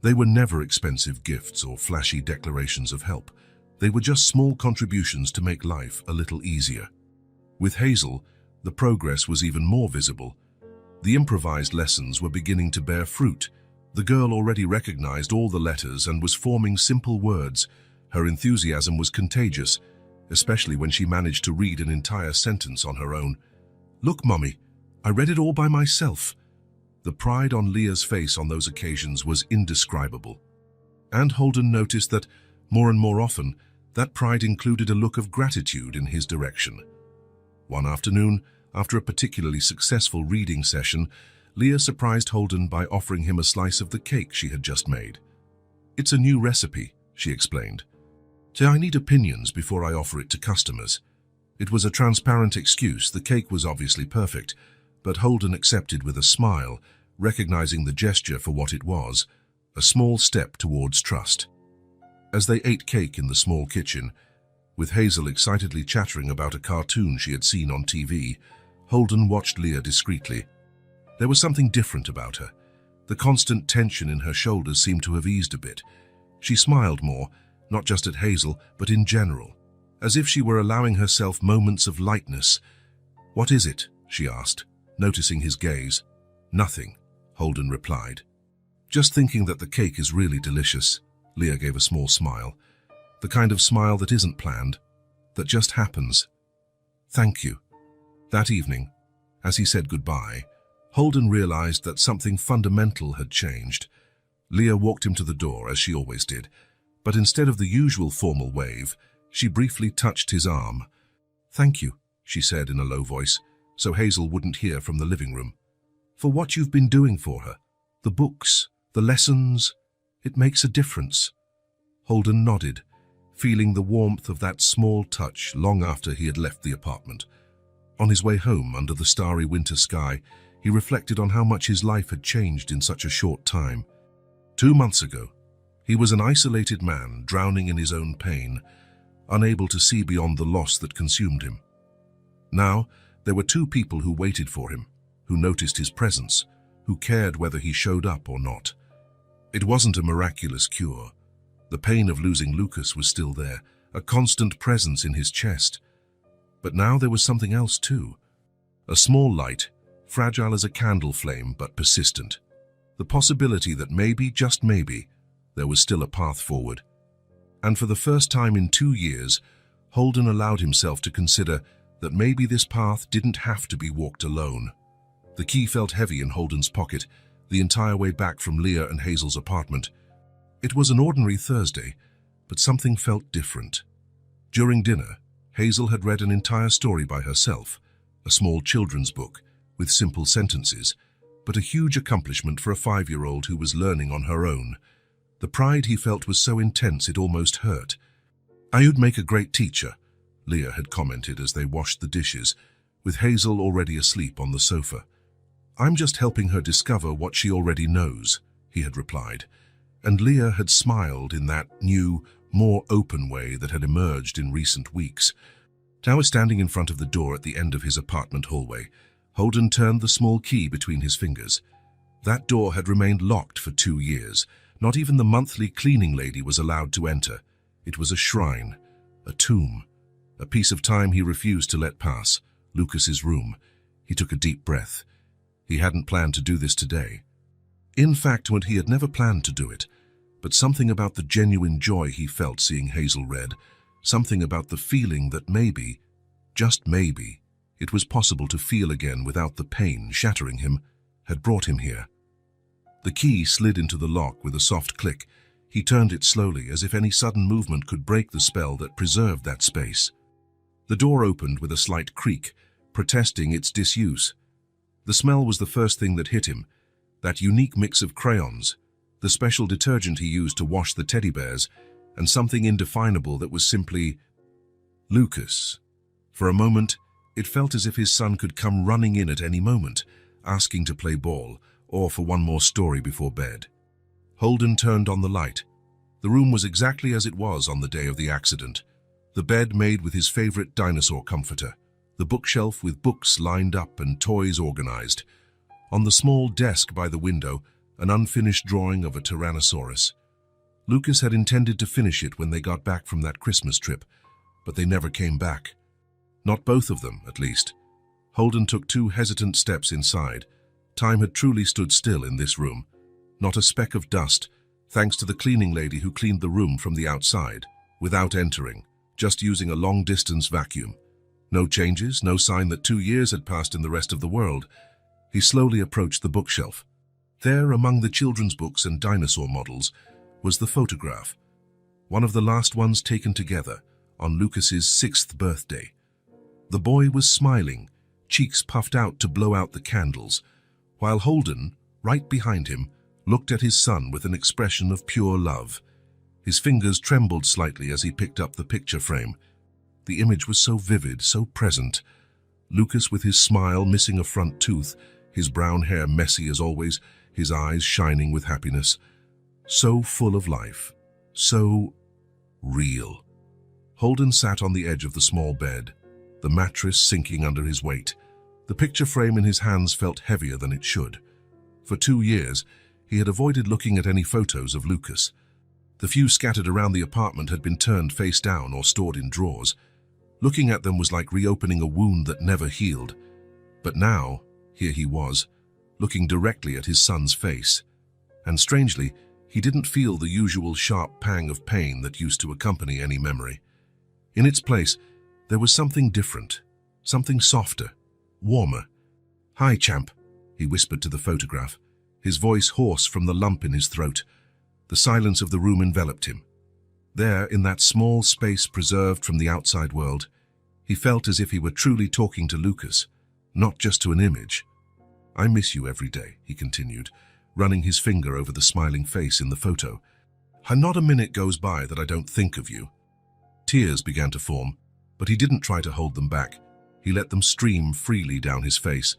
They were never expensive gifts or flashy declarations of help. They were just small contributions to make life a little easier. With Hazel, the progress was even more visible. The improvised lessons were beginning to bear fruit. The girl already recognized all the letters and was forming simple words. Her enthusiasm was contagious, especially when she managed to read an entire sentence on her own. "Look, Mummy, I read it all by myself." The pride on Leah's face on those occasions was indescribable. And Holden noticed that, more and more often, that pride included a look of gratitude in his direction. One afternoon, after a particularly successful reading session, Leah surprised Holden by offering him a slice of the cake she had just made. "It's a new recipe," she explained. "I need opinions before I offer it to customers." It was a transparent excuse. The cake was obviously perfect, but Holden accepted with a smile, recognizing the gesture for what it was, a small step towards trust. As they ate cake in the small kitchen, with Hazel excitedly chattering about a cartoon she had seen on TV, Holden watched Leah discreetly. There was something different about her. The constant tension in her shoulders seemed to have eased a bit. She smiled more, not just at Hazel, but in general, as if she were allowing herself moments of lightness. "What is it?" she asked, noticing his gaze. "Nothing," Holden replied. "Just thinking that the cake is really delicious." Leah gave a small smile. The kind of smile that isn't planned, that just happens. "Thank you." That evening, as he said goodbye, Holden realized that something fundamental had changed. Leah walked him to the door, as she always did, but instead of the usual formal wave, she briefly touched his arm. "Thank you," she said in a low voice, so Hazel wouldn't hear from the living room. "For what you've been doing for her. The books, the lessons, it makes a difference." Holden nodded, feeling the warmth of that small touch long after he had left the apartment. On his way home, under the starry winter sky, he reflected on how much his life had changed in such a short time. 2 months ago, he was an isolated man, drowning in his own pain, unable to see beyond the loss that consumed him. Now, there were 2 people who waited for him, who noticed his presence, who cared whether he showed up or not. It wasn't a miraculous cure. The pain of losing Lucas was still there, a constant presence in his chest. But now there was something else too. A small light, fragile as a candle flame but persistent. The possibility that maybe, just maybe, there was still a path forward. And for the first time in 2 years, Holden allowed himself to consider that maybe this path didn't have to be walked alone. The key felt heavy in Holden's pocket the entire way back from Leah and Hazel's apartment. It was an ordinary Thursday, but something felt different. During dinner, Hazel had read an entire story by herself, a small children's book with simple sentences, but a huge accomplishment for a 5-year-old who was learning on her own. The pride he felt was so intense it almost hurt. "You'd make a great teacher," Leah had commented as they washed the dishes, with Hazel already asleep on the sofa. "I'm just helping her discover what she already knows," he had replied, and Leah had smiled in that new, more open way that had emerged in recent weeks. Now standing in front of the door at the end of his apartment hallway, Holden turned the small key between his fingers. That door had remained locked for 2 years. Not even the monthly cleaning lady was allowed to enter. It was a shrine, a tomb, a piece of time he refused to let pass, Lucas's room. He took a deep breath. He hadn't planned to do this today. In fact, he had never planned to do it, but something about the genuine joy he felt seeing Hazel read, something about the feeling that maybe, just maybe, it was possible to feel again without the pain shattering him, had brought him here. The key slid into the lock with a soft click. He turned it slowly, as if any sudden movement could break the spell that preserved that space. The door opened with a slight creak, protesting its disuse. The smell was the first thing that hit him, that unique mix of crayons, the special detergent he used to wash the teddy bears, and something indefinable that was simply Lucas. For a moment, it felt as if his son could come running in at any moment, asking to play ball, or for one more story before bed. Holden turned on the light. The room was exactly as it was on the day of the accident. The bed made with his favorite dinosaur comforter, the bookshelf with books lined up and toys organized. On the small desk by the window, an unfinished drawing of a Tyrannosaurus. Lucas had intended to finish it when they got back from that Christmas trip, but they never came back. Not both of them, at least. Holden took 2 hesitant steps inside. Time had truly stood still in this room. Not a speck of dust, thanks to the cleaning lady who cleaned the room from the outside, without entering, just using a long-distance vacuum. No changes, no sign that 2 years had passed in the rest of the world. He slowly approached the bookshelf. There, among the children's books and dinosaur models, was the photograph, one of the last ones taken together on Lucas's 6th birthday. The boy was smiling, cheeks puffed out to blow out the candles, while Holden, right behind him, looked at his son with an expression of pure love. His fingers trembled slightly as he picked up the picture frame. The image was so vivid, so present. Lucas with his smile missing a front tooth, his brown hair messy as always, his eyes shining with happiness. So full of life, so real. Holden sat on the edge of the small bed, the mattress sinking under his weight. The picture frame in his hands felt heavier than it should. For 2 years, he had avoided looking at any photos of Lucas. The few scattered around the apartment had been turned face down or stored in drawers. Looking at them was like reopening a wound that never healed. But now, here he was, looking directly at his son's face. And strangely, he didn't feel the usual sharp pang of pain that used to accompany any memory. In its place, there was something different, something softer, warmer. "Hi, champ," he whispered to the photograph, his voice hoarse from the lump in his throat. The silence of the room enveloped him. There, in that small space preserved from the outside world, he felt as if he were truly talking to Lucas, not just to an image. "I miss you every day," he continued, running his finger over the smiling face in the photo. "Not a minute goes by that I don't think of you." Tears began to form, but he didn't try to hold them back. He let them stream freely down his face.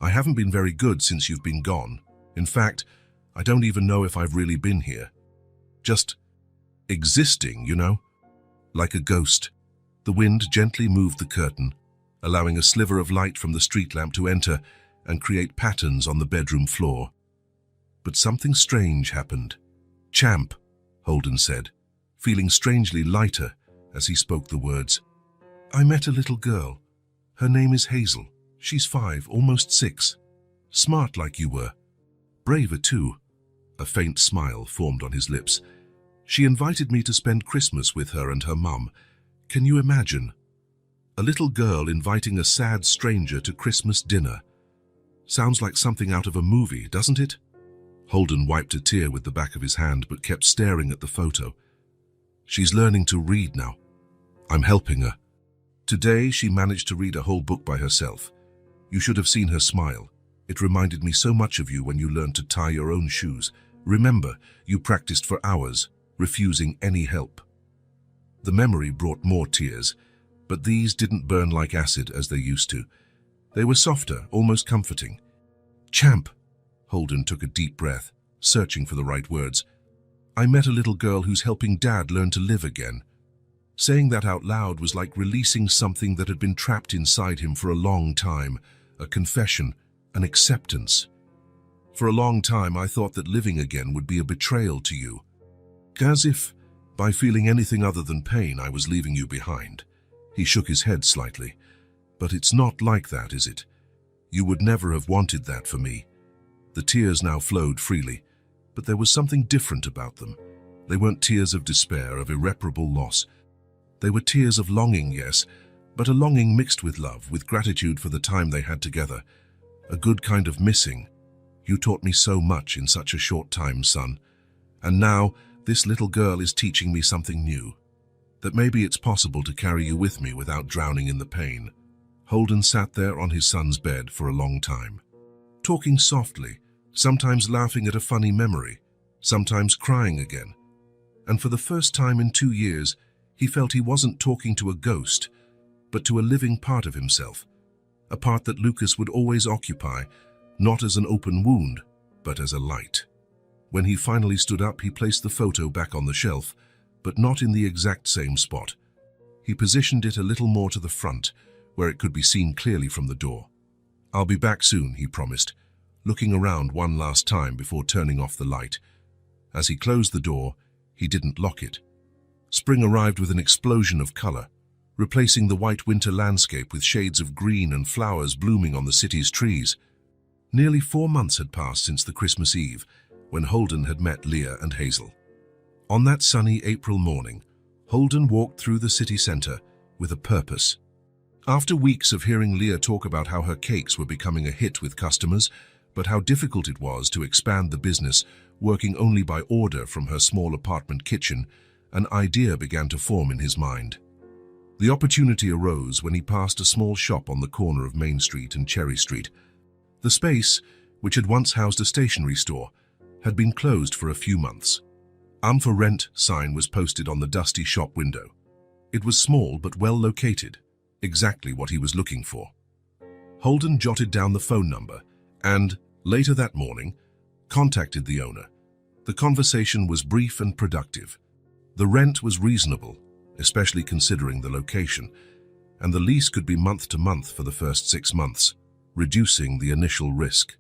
"I haven't been very good since you've been gone. In fact, I don't even know if I've really been here. Just existing, you know? Like a ghost." The wind gently moved the curtain, allowing a sliver of light from the street lamp to enter and create patterns on the bedroom floor. But something strange happened. "Champ," Holden said, feeling strangely lighter as he spoke the words. I met a little girl. Her name is Hazel. She's 5, almost 6. Smart like you were. Braver too. A faint smile formed on his lips. She invited me to spend Christmas with her and her mum. Can you imagine? A little girl inviting a sad stranger to Christmas dinner. Sounds like something out of a movie, doesn't it? Holden wiped a tear with the back of his hand but kept staring at the photo. She's learning to read now. I'm helping her. Today she managed to read a whole book by herself. You should have seen her smile. It reminded me so much of you when you learned to tie your own shoes. Remember, you practiced for hours, refusing any help. The memory brought more tears, but these didn't burn like acid as they used to. They were softer, almost comforting. Champ, Holden took a deep breath, searching for the right words. I met a little girl who's helping Dad learn to live again. Saying that out loud was like releasing something that had been trapped inside him for a long time, a confession, an acceptance. For a long time I thought that living again would be a betrayal to you. As if, by feeling anything other than pain, I was leaving you behind. He shook his head slightly. But it's not like that, is it? You would never have wanted that for me. The tears now flowed freely, but there was something different about them. They weren't tears of despair, of irreparable loss. They were tears of longing, yes, but a longing mixed with love, with gratitude for the time they had together. A good kind of missing. You taught me so much in such a short time, son. And now, this little girl is teaching me something new. That maybe it's possible to carry you with me without drowning in the pain. Holden sat there on his son's bed for a long time, talking softly, sometimes laughing at a funny memory, sometimes crying again. And for the first time in 2 years, he felt he wasn't talking to a ghost, but to a living part of himself, a part that Lucas would always occupy, not as an open wound, but as a light. When he finally stood up, he placed the photo back on the shelf, but not in the exact same spot. He positioned it a little more to the front, where it could be seen clearly from the door. I'll be back soon, he promised, looking around one last time before turning off the light. As he closed the door, he didn't lock it. Spring arrived with an explosion of color, replacing the white winter landscape with shades of green and flowers blooming on the city's trees. Nearly 4 months had passed since the Christmas Eve, when Holden had met Leah and Hazel. On that sunny April morning, Holden walked through the city center with a purpose. After weeks of hearing Leah talk about how her cakes were becoming a hit with customers, but how difficult it was to expand the business, working only by order from her small apartment kitchen, an idea began to form in his mind. The opportunity arose when he passed a small shop on the corner of Main Street and Cherry Street. The space, which had once housed a stationery store, had been closed for a few months. For rent sign was posted on the dusty shop window. It was small but well located, exactly what he was looking for. Holden jotted down the phone number and, later that morning, contacted the owner. The conversation was brief and productive. The rent was reasonable, especially considering the location, and the lease could be month to month for the first 6 months, reducing the initial risk.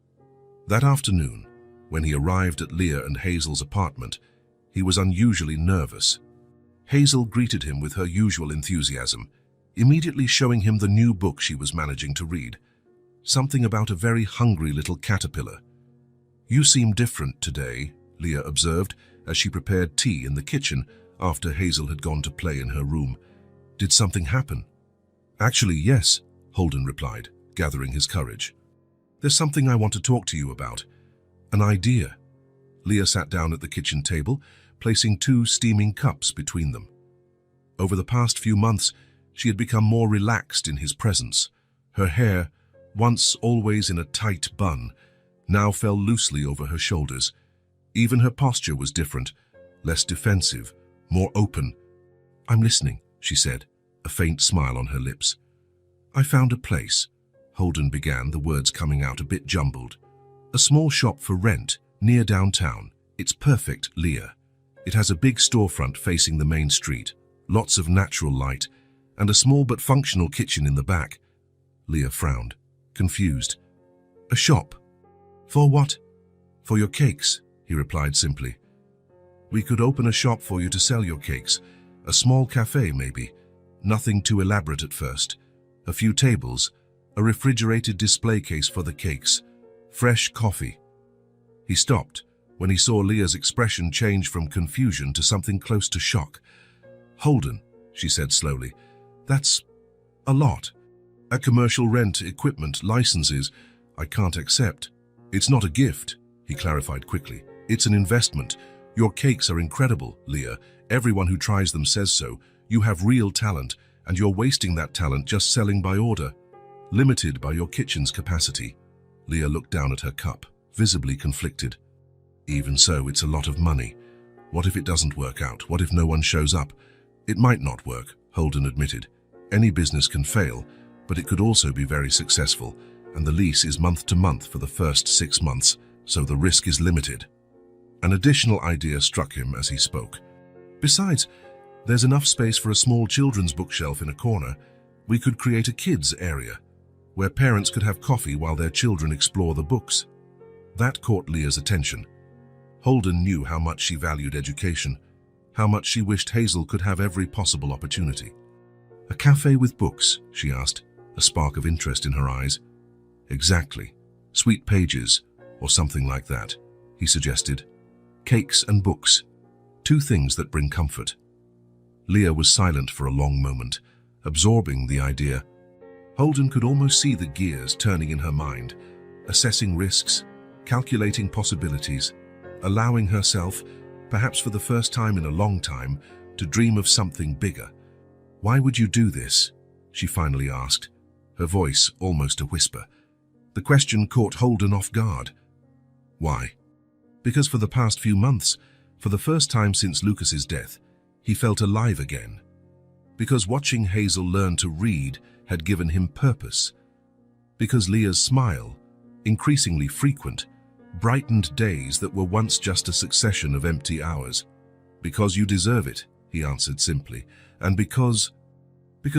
That afternoon, when he arrived at Leah and Hazel's apartment, he was unusually nervous. Hazel greeted him with her usual enthusiasm, immediately showing him the new book she was managing to read, something about a very hungry little caterpillar. You seem different today, Leah observed as she prepared tea in the kitchen after Hazel had gone to play in her room. Did something happen? Actually, yes, Holden replied, gathering his courage. There's something I want to talk to you about. An idea. Leah sat down at the kitchen table, placing 2 steaming cups between them. Over the past few months, she had become more relaxed in his presence. Her hair, once always in a tight bun, now fell loosely over her shoulders. Even her posture was different, less defensive, more open. I'm listening, she said, a faint smile on her lips. I found a place, Holden began, the words coming out a bit jumbled. A small shop for rent, near downtown. It's perfect, Leah. It has a big storefront facing the main street, lots of natural light, and a small but functional kitchen in the back. Leah frowned, confused. A shop? For what? For your cakes, he replied simply. We could open a shop for you to sell your cakes. A small cafe, maybe. Nothing too elaborate at first. A few tables, a refrigerated display case for the cakes, fresh coffee. He stopped when he saw Leah's expression change from confusion to something close to shock. "Holden," she said slowly, "that's a lot. A commercial rent, equipment, licenses, I can't accept." "It's not a gift," he clarified quickly. "It's an investment. Your cakes are incredible, Leah. Everyone who tries them says so. You have real talent, and you're wasting that talent just selling by order. Limited by your kitchen's capacity." Leah looked down at her cup, visibly conflicted. "Even so, it's a lot of money. What if it doesn't work out? What if no one shows up?" "It might not work," Holden admitted. "Any business can fail, but it could also be very successful, and the lease is month to month for the first 6 months, so the risk is limited." An additional idea struck him as he spoke. "Besides, there's enough space for a small children's bookshelf in a corner. We could create a kids' area, where parents could have coffee while their children explore the books." That caught Leah's attention. Holden knew how much she valued education, how much she wished Hazel could have every possible opportunity. "A cafe with books?" she asked, a spark of interest in her eyes. "Exactly. Sweet pages, or something like that," he suggested. "Cakes and books. 2 things that bring comfort." Leah was silent for a long moment, absorbing the idea. Holden could almost see the gears turning in her mind, assessing risks, calculating possibilities, allowing herself, perhaps for the first time in a long time, to dream of something bigger. "Why would you do this?" she finally asked, her voice almost a whisper. The question caught Holden off guard. "Why?" "Because for the past few months, for the first time since Lucas's death, he felt alive again. Because watching Hazel learn to read had given him purpose. Because Leah's smile, increasingly frequent, brightened days that were once just a succession of empty hours. Because you deserve it," he answered simply, "and because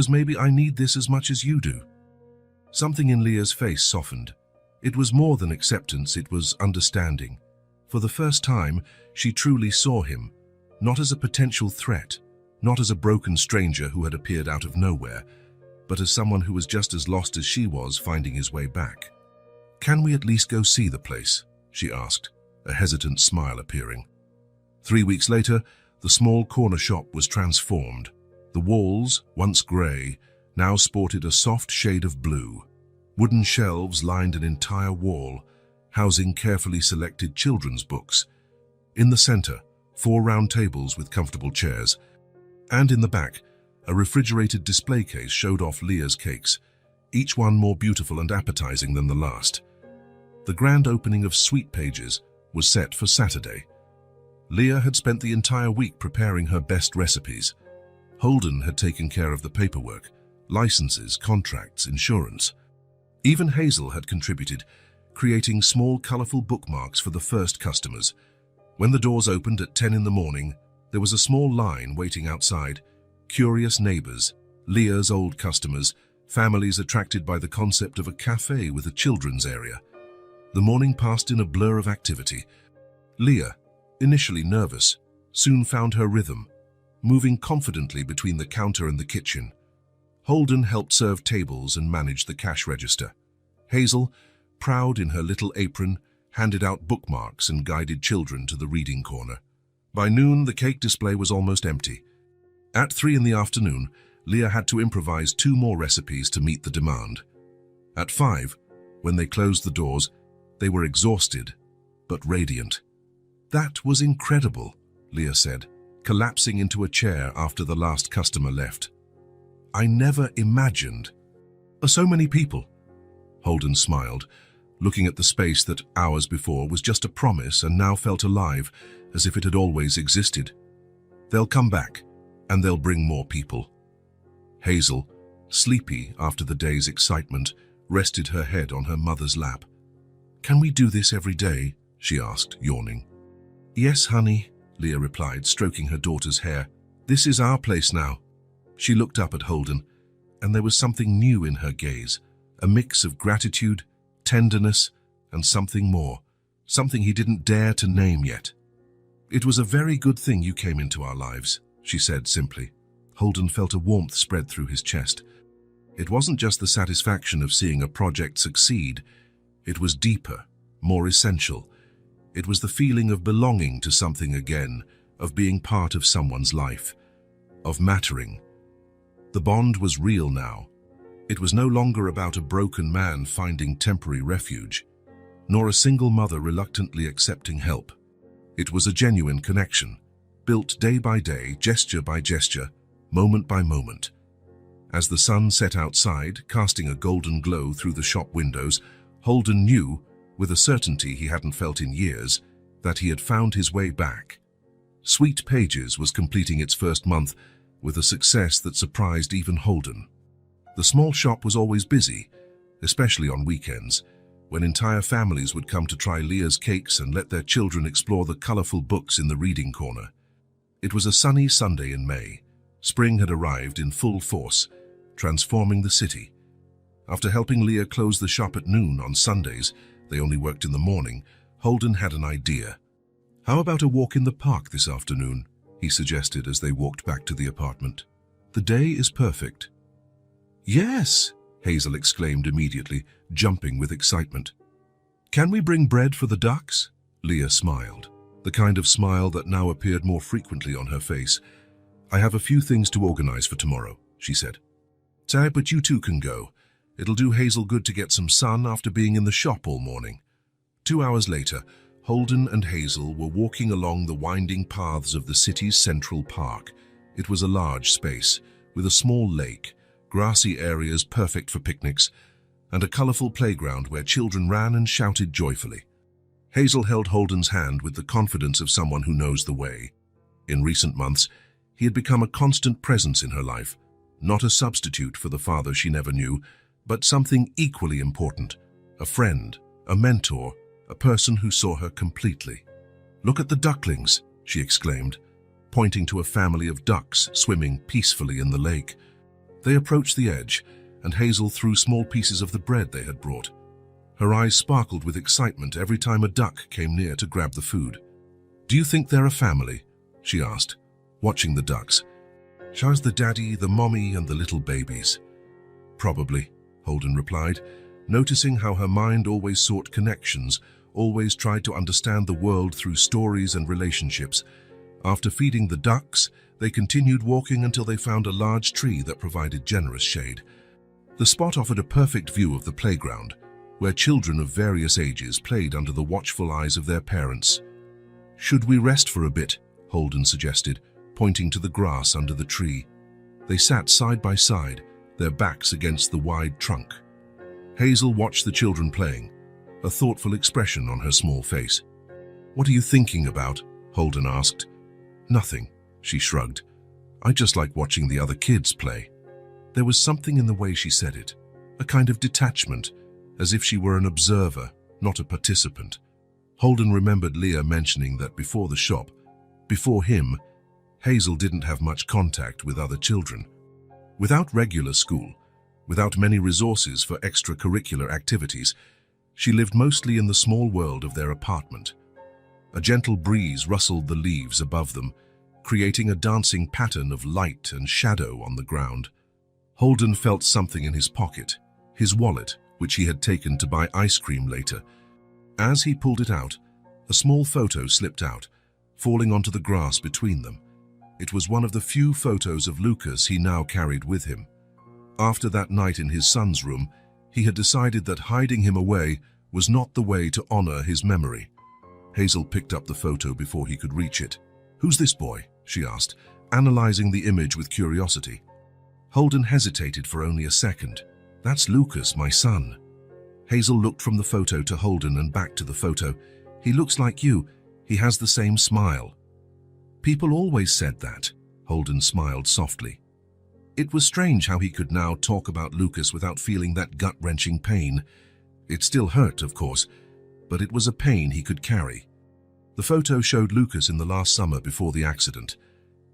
maybe I need this as much as you do." Something in Leah's face softened. It was more than acceptance, it was understanding. For the first time, she truly saw him, not as a potential threat, not as a broken stranger who had appeared out of nowhere, but as someone who was just as lost as she was finding his way back. "Can we at least go see the place?" she asked, a hesitant smile appearing. 3 weeks later, the small corner shop was transformed. The walls, once grey, now sported a soft shade of blue. Wooden shelves lined an entire wall, housing carefully selected children's books. In the center, 4 round tables with comfortable chairs, and in the back, a refrigerated display case showed off Leah's cakes, each one more beautiful and appetizing than the last. The grand opening of Sweet Pages was set for Saturday. Leah had spent the entire week preparing her best recipes. Holden had taken care of the paperwork, licenses, contracts, insurance. Even Hazel had contributed, creating small, colorful bookmarks for the first customers. When the doors opened at 10 in the morning, there was a small line waiting outside. Curious neighbors, Leah's old customers, families attracted by the concept of a cafe with a children's area. The morning passed in a blur of activity. Leah, initially nervous, soon found her rhythm, moving confidently between the counter and the kitchen. Holden helped serve tables and manage the cash register. Hazel, proud in her little apron, handed out bookmarks and guided children to the reading corner. By noon, the cake display was almost empty. At 3 in the afternoon, Leah had to improvise 2 more recipes to meet the demand. At 5, when they closed the doors, they were exhausted, but radiant. "That was incredible," Leah said, collapsing into a chair after the last customer left. "I never imagined." "So many people." Holden smiled, looking at the space that hours before was just a promise and now felt alive, as if it had always existed. "They'll come back, and they'll bring more people." Hazel, sleepy after the day's excitement, rested her head on her mother's lap. "Can we do this every day?" she asked, yawning. "Yes, honey," Leah replied, stroking her daughter's hair. "This is our place now." She looked up at Holden, and there was something new in her gaze, a mix of gratitude, tenderness, and something more, something he didn't dare to name yet. "It was a very good thing you came into our lives," she said simply. Holden felt a warmth spread through his chest. It wasn't just the satisfaction of seeing a project succeed. It was deeper, more essential. It was the feeling of belonging to something again, of being part of someone's life, of mattering. The bond was real now. It was no longer about a broken man finding temporary refuge, nor a single mother reluctantly accepting help. It was a genuine connection, built day by day, gesture by gesture, moment by moment. As the sun set outside, casting a golden glow through the shop windows, Holden knew, with a certainty he hadn't felt in years, that he had found his way back. Sweet Pages was completing its first month with a success that surprised even Holden. The small shop was always busy, especially on weekends, when entire families would come to try Leah's cakes and let their children explore the colorful books in the reading corner. It was a sunny Sunday in May. Spring had arrived in full force, transforming the city. After helping Leah close the shop at noon on Sundays, they only worked in the morning, Holden had an idea. "How about a walk in the park this afternoon?" he suggested as they walked back to the apartment. "The day is perfect." "Yes!" Hazel exclaimed immediately, jumping with excitement. "Can we bring bread for the ducks?" Leah smiled, the kind of smile that now appeared more frequently on her face. "I have a few things to organize for tomorrow," she said. "Say, but you two can go. It'll do Hazel good to get some sun after being in the shop all morning." 2 hours later, Holden and Hazel were walking along the winding paths of the city's central park. It was a large space, with a small lake, grassy areas perfect for picnics, and a colorful playground where children ran and shouted joyfully. Hazel held Holden's hand with the confidence of someone who knows the way. In recent months, he had become a constant presence in her life, not a substitute for the father she never knew, but something equally important, a friend, a mentor, a person who saw her completely. "Look at the ducklings," she exclaimed, pointing to a family of ducks swimming peacefully in the lake. They approached the edge, and Hazel threw small pieces of the bread they had brought. Her eyes sparkled with excitement every time a duck came near to grab the food. "Do you think they're a family?" she asked, watching the ducks. "Shows the daddy, the mommy, and the little babies." "Probably," Holden replied, noticing how her mind always sought connections, always tried to understand the world through stories and relationships. After feeding the ducks, they continued walking until they found a large tree that provided generous shade. The spot offered a perfect view of the playground, where children of various ages played under the watchful eyes of their parents. "Should we rest for a bit?" Holden suggested, pointing to the grass under the tree. They sat side by side, their backs against the wide trunk. Hazel watched the children playing, a thoughtful expression on her small face. "What are you thinking about?" Holden asked. "Nothing," she shrugged. "I just like watching the other kids play." There was something in the way she said it, a kind of detachment, as if she were an observer, not a participant. Holden remembered Leah mentioning that before the shop, before him, Hazel didn't have much contact with other children. Without regular school, without many resources for extracurricular activities, she lived mostly in the small world of their apartment. A gentle breeze rustled the leaves above them, creating a dancing pattern of light and shadow on the ground. Holden felt something in his pocket, his wallet, which he had taken to buy ice cream later. As he pulled it out, a small photo slipped out, falling onto the grass between them. It was one of the few photos of Lucas he now carried with him. After that night in his son's room, he had decided that hiding him away was not the way to honor his memory. Hazel picked up the photo before he could reach it. "Who's this boy?" she asked, analyzing the image with curiosity. Holden hesitated for only a second. "That's Lucas, my son." Hazel looked from the photo to Holden and back to the photo. "He looks like you. He has the same smile." "People always said that," Holden smiled softly. It was strange how he could now talk about Lucas without feeling that gut-wrenching pain. It still hurt, of course, but it was a pain he could carry. The photo showed Lucas in the last summer before the accident.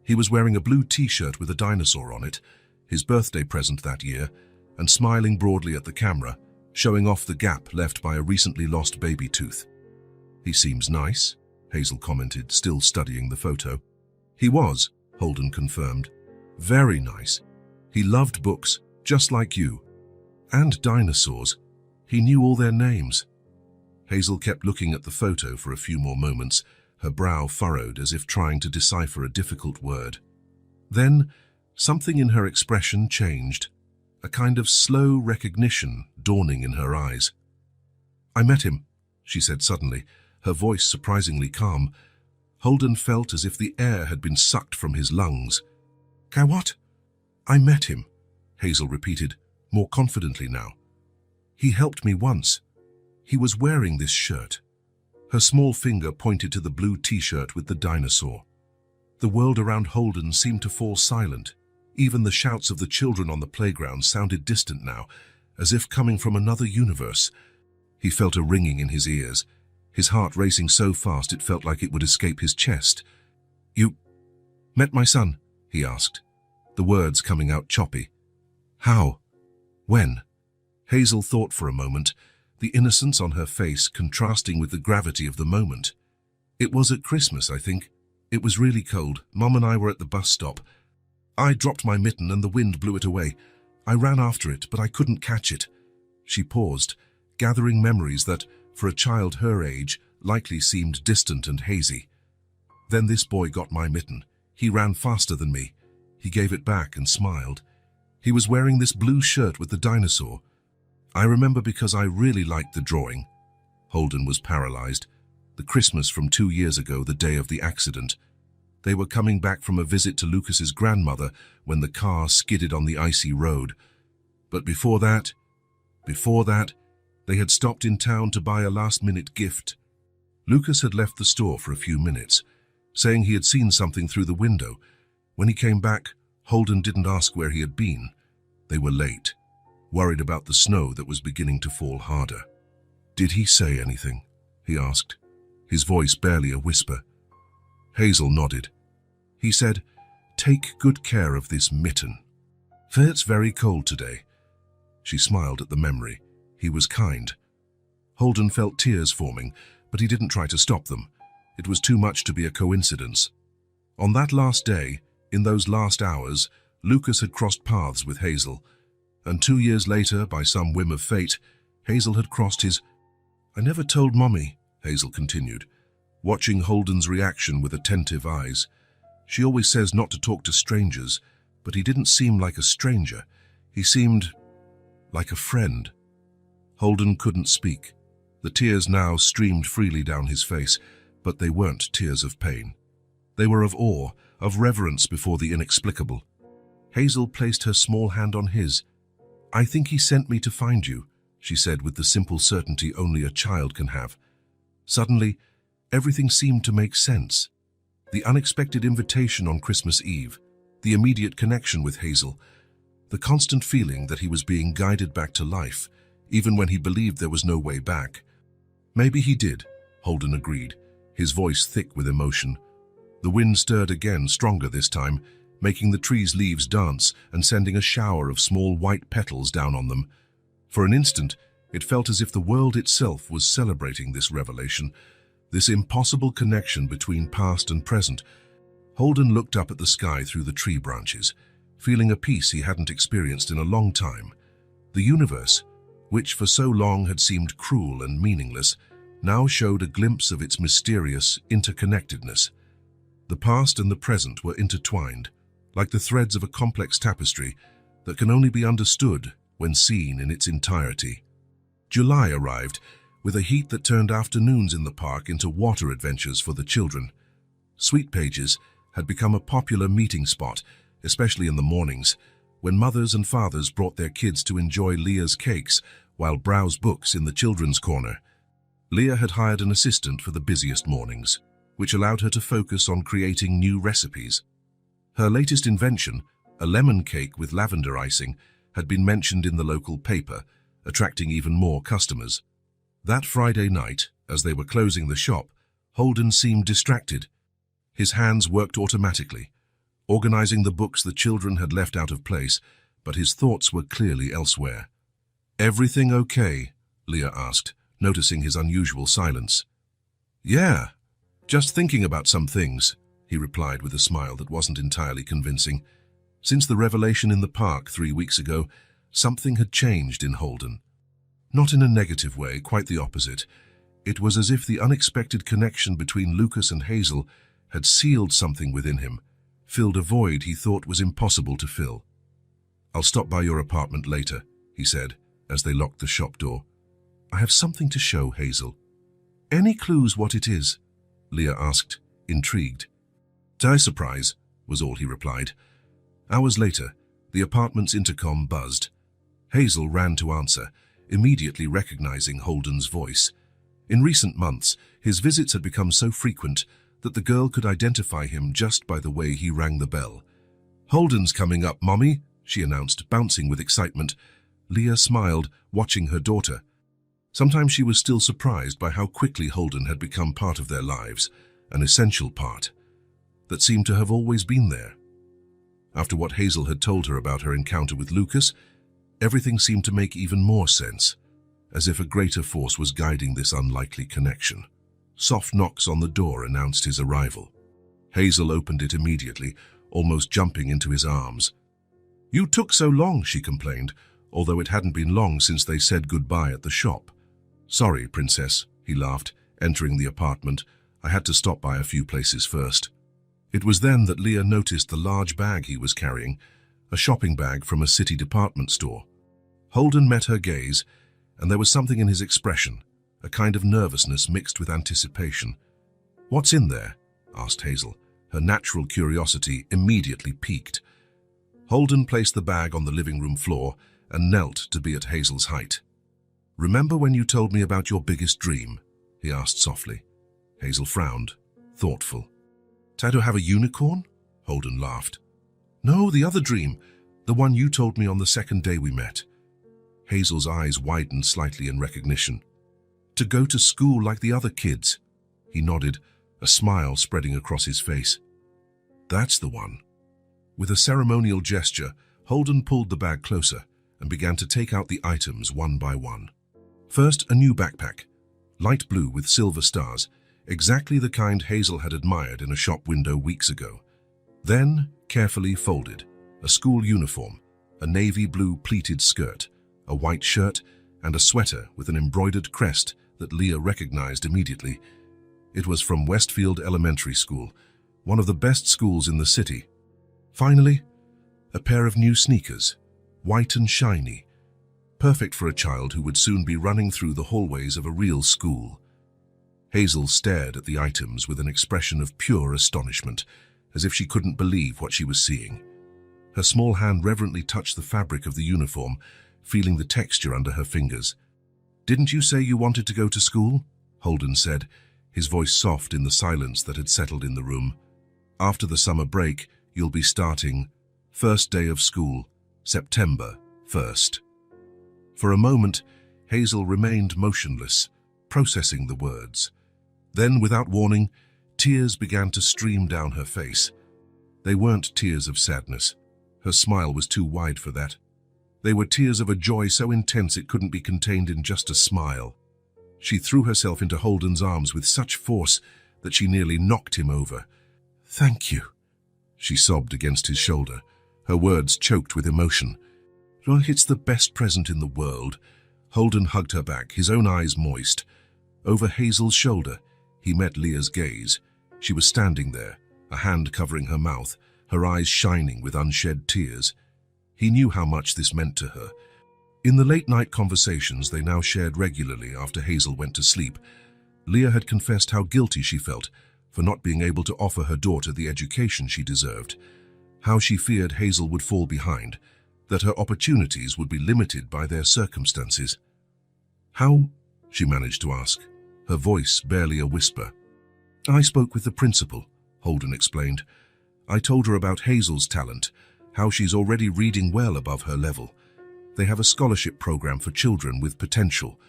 He was wearing a blue t-shirt with a dinosaur on it, his birthday present that year, and smiling broadly at the camera, showing off the gap left by a recently lost baby tooth. "He seems nice," Hazel commented, still studying the photo. He was, Holden confirmed. Very nice. He loved books, just like you. And dinosaurs. He knew all their names. Hazel kept looking at the photo for a few more moments, her brow furrowed as if trying to decipher a difficult word. Then, something in her expression changed, a kind of slow recognition dawning in her eyes. I met him, she said suddenly, her voice surprisingly calm. Holden felt as if the air had been sucked from his lungs. What? I met him, Hazel repeated, more confidently now. He helped me once. He was wearing this shirt. Her small finger pointed to the blue t-shirt with the dinosaur. The world around Holden seemed to fall silent. Even the shouts of the children on the playground sounded distant now, as if coming from another universe. He felt a ringing in his ears, his heart racing so fast it felt like it would escape his chest. You met my son? He asked, the words coming out choppy. How? When? Hazel thought for a moment, the innocence on her face contrasting with the gravity of the moment. It was at Christmas, I think. It was really cold. Mom and I were at the bus stop. I dropped my mitten and the wind blew it away. I ran after it, but I couldn't catch it. She paused, gathering memories that, for a child her age, likely seemed distant and hazy. Then this boy got my mitten. He ran faster than me. He gave it back and smiled. He was wearing this blue shirt with the dinosaur. I remember because I really liked the drawing. Holden was paralyzed. The Christmas from 2 years ago, the day of the accident. They were coming back from a visit to Lucas's grandmother when the car skidded on the icy road. But before that, they had stopped in town to buy a last-minute gift. Lucas had left the store for a few minutes, saying he had seen something through the window. When he came back, Holden didn't ask where he had been. They were late, worried about the snow that was beginning to fall harder. Did he say anything? He asked, his voice barely a whisper. Hazel nodded. He said, take good care of this mitten. For it's very cold today. She smiled at the memory. He was kind. Holden felt tears forming, but he didn't try to stop them. It was too much to be a coincidence. On that last day, in those last hours, Lucas had crossed paths with Hazel, and 2 years later, by some whim of fate, Hazel had crossed his... I never told Mommy, Hazel continued, watching Holden's reaction with attentive eyes. She always says not to talk to strangers, but he didn't seem like a stranger. He seemed like a friend. Holden couldn't speak. The tears now streamed freely down his face, but they weren't tears of pain. They were of awe, of reverence before the inexplicable. Hazel placed her small hand on his. I think he sent me to find you, she said with the simple certainty only a child can have. Suddenly, everything seemed to make sense. The unexpected invitation on Christmas Eve, the immediate connection with Hazel, the constant feeling that he was being guided back to life, even when he believed there was no way back. Maybe he did, Holden agreed, his voice thick with emotion. The wind stirred again, stronger this time, making the trees' leaves dance and sending a shower of small white petals down on them. For an instant, it felt as if the world itself was celebrating this revelation, this impossible connection between past and present. Holden looked up at the sky through the tree branches, feeling a peace he hadn't experienced in a long time. The universe, which for so long had seemed cruel and meaningless, now showed a glimpse of its mysterious interconnectedness. The past and the present were intertwined, like the threads of a complex tapestry that can only be understood when seen in its entirety. July arrived, with a heat that turned afternoons in the park into water adventures for the children. Sweet Pages had become a popular meeting spot, especially in the mornings, when mothers and fathers brought their kids to enjoy Leah's cakes while browse books in the children's corner. Leah had hired an assistant for the busiest mornings, which allowed her to focus on creating new recipes. Her latest invention, a lemon cake with lavender icing, had been mentioned in the local paper, attracting even more customers. That Friday night, as they were closing the shop, Holden seemed distracted. His hands worked automatically, organizing the books the children had left out of place, but his thoughts were clearly elsewhere. Everything okay? Leah asked, noticing his unusual silence. Yeah, Just thinking about some things, he replied with a smile that wasn't entirely convincing. Since the revelation in the park 3 weeks ago, something had changed in Holden. Not in a negative way, quite the opposite. It was as if the unexpected connection between Lucas and Hazel had sealed something within him, filled a void he thought was impossible to fill. "I'll stop by your apartment later," he said, as they locked the shop door. "I have something to show, Hazel." "Any clues what it is?" Leah asked, intrigued. "Die surprise," was all he replied. Hours later, the apartment's intercom buzzed. Hazel ran to answer, immediately recognizing Holden's voice. In recent months, his visits had become so frequent that the girl could identify him just by the way he rang the bell. "Holden's coming up, Mommy," she announced, bouncing with excitement. Leah smiled, watching her daughter. Sometimes she was still surprised by how quickly Holden had become part of their lives, an essential part that seemed to have always been there. After what Hazel had told her about her encounter with Lucas, everything seemed to make even more sense, as if a greater force was guiding this unlikely connection. Soft knocks on the door announced his arrival. Hazel opened it immediately, almost jumping into his arms. "You took so long," she complained, although it hadn't been long since they said goodbye at the shop. "Sorry, Princess," he laughed, entering the apartment. "I had to stop by a few places first." It was then that Leah noticed the large bag he was carrying, a shopping bag from a city department store. Holden met her gaze, and there was something in his expression, a kind of nervousness mixed with anticipation. "What's in there?" asked Hazel, her natural curiosity immediately piqued. Holden placed the bag on the living room floor and knelt to be at Hazel's height. "Remember when you told me about your biggest dream?" he asked softly. Hazel frowned, thoughtful. "To have a unicorn?" Holden laughed. "No, the other dream, the one you told me on the second day we met." Hazel's eyes widened slightly in recognition. "To go to school like the other kids." He nodded, a smile spreading across his face. "That's the one." With a ceremonial gesture, Holden pulled the bag closer and began to take out the items one by one. First, a new backpack, light blue with silver stars, exactly the kind Hazel had admired in a shop window weeks ago. Then, carefully folded, a school uniform, a navy blue pleated skirt, a white shirt, and a sweater with an embroidered crest that Leah recognized immediately. It was from Westfield Elementary School, one of the best schools in the city. Finally, a pair of new sneakers, white and shiny, perfect for a child who would soon be running through the hallways of a real school. Hazel stared at the items with an expression of pure astonishment, as if she couldn't believe what she was seeing. Her small hand reverently touched the fabric of the uniform, feeling the texture under her fingers. "Didn't you say you wanted to go to school?" Holden said, his voice soft in the silence that had settled in the room. "After the summer break, you'll be starting. First day of school, September 1st. For a moment, Hazel remained motionless, processing the words. Then, without warning, tears began to stream down her face. They weren't tears of sadness. Her smile was too wide for that. They were tears of a joy so intense it couldn't be contained in just a smile. She threw herself into Holden's arms with such force that she nearly knocked him over. "Thank you," she sobbed against his shoulder, her words choked with emotion. "Well, it's the best present in the world." Holden hugged her back, his own eyes moist. Over Hazel's shoulder, he met Leah's gaze. She was standing there, a hand covering her mouth, her eyes shining with unshed tears. He knew how much this meant to her. In the late-night conversations they now shared regularly after Hazel went to sleep, Leah had confessed how guilty she felt for not being able to offer her daughter the education she deserved, how she feared Hazel would fall behind, that her opportunities would be limited by their circumstances. "How?" she managed to ask, her voice barely a whisper. "I spoke with the principal," Holden explained. "I told her about Hazel's talent, how she's already reading well above her level. They have a scholarship program for children with potential.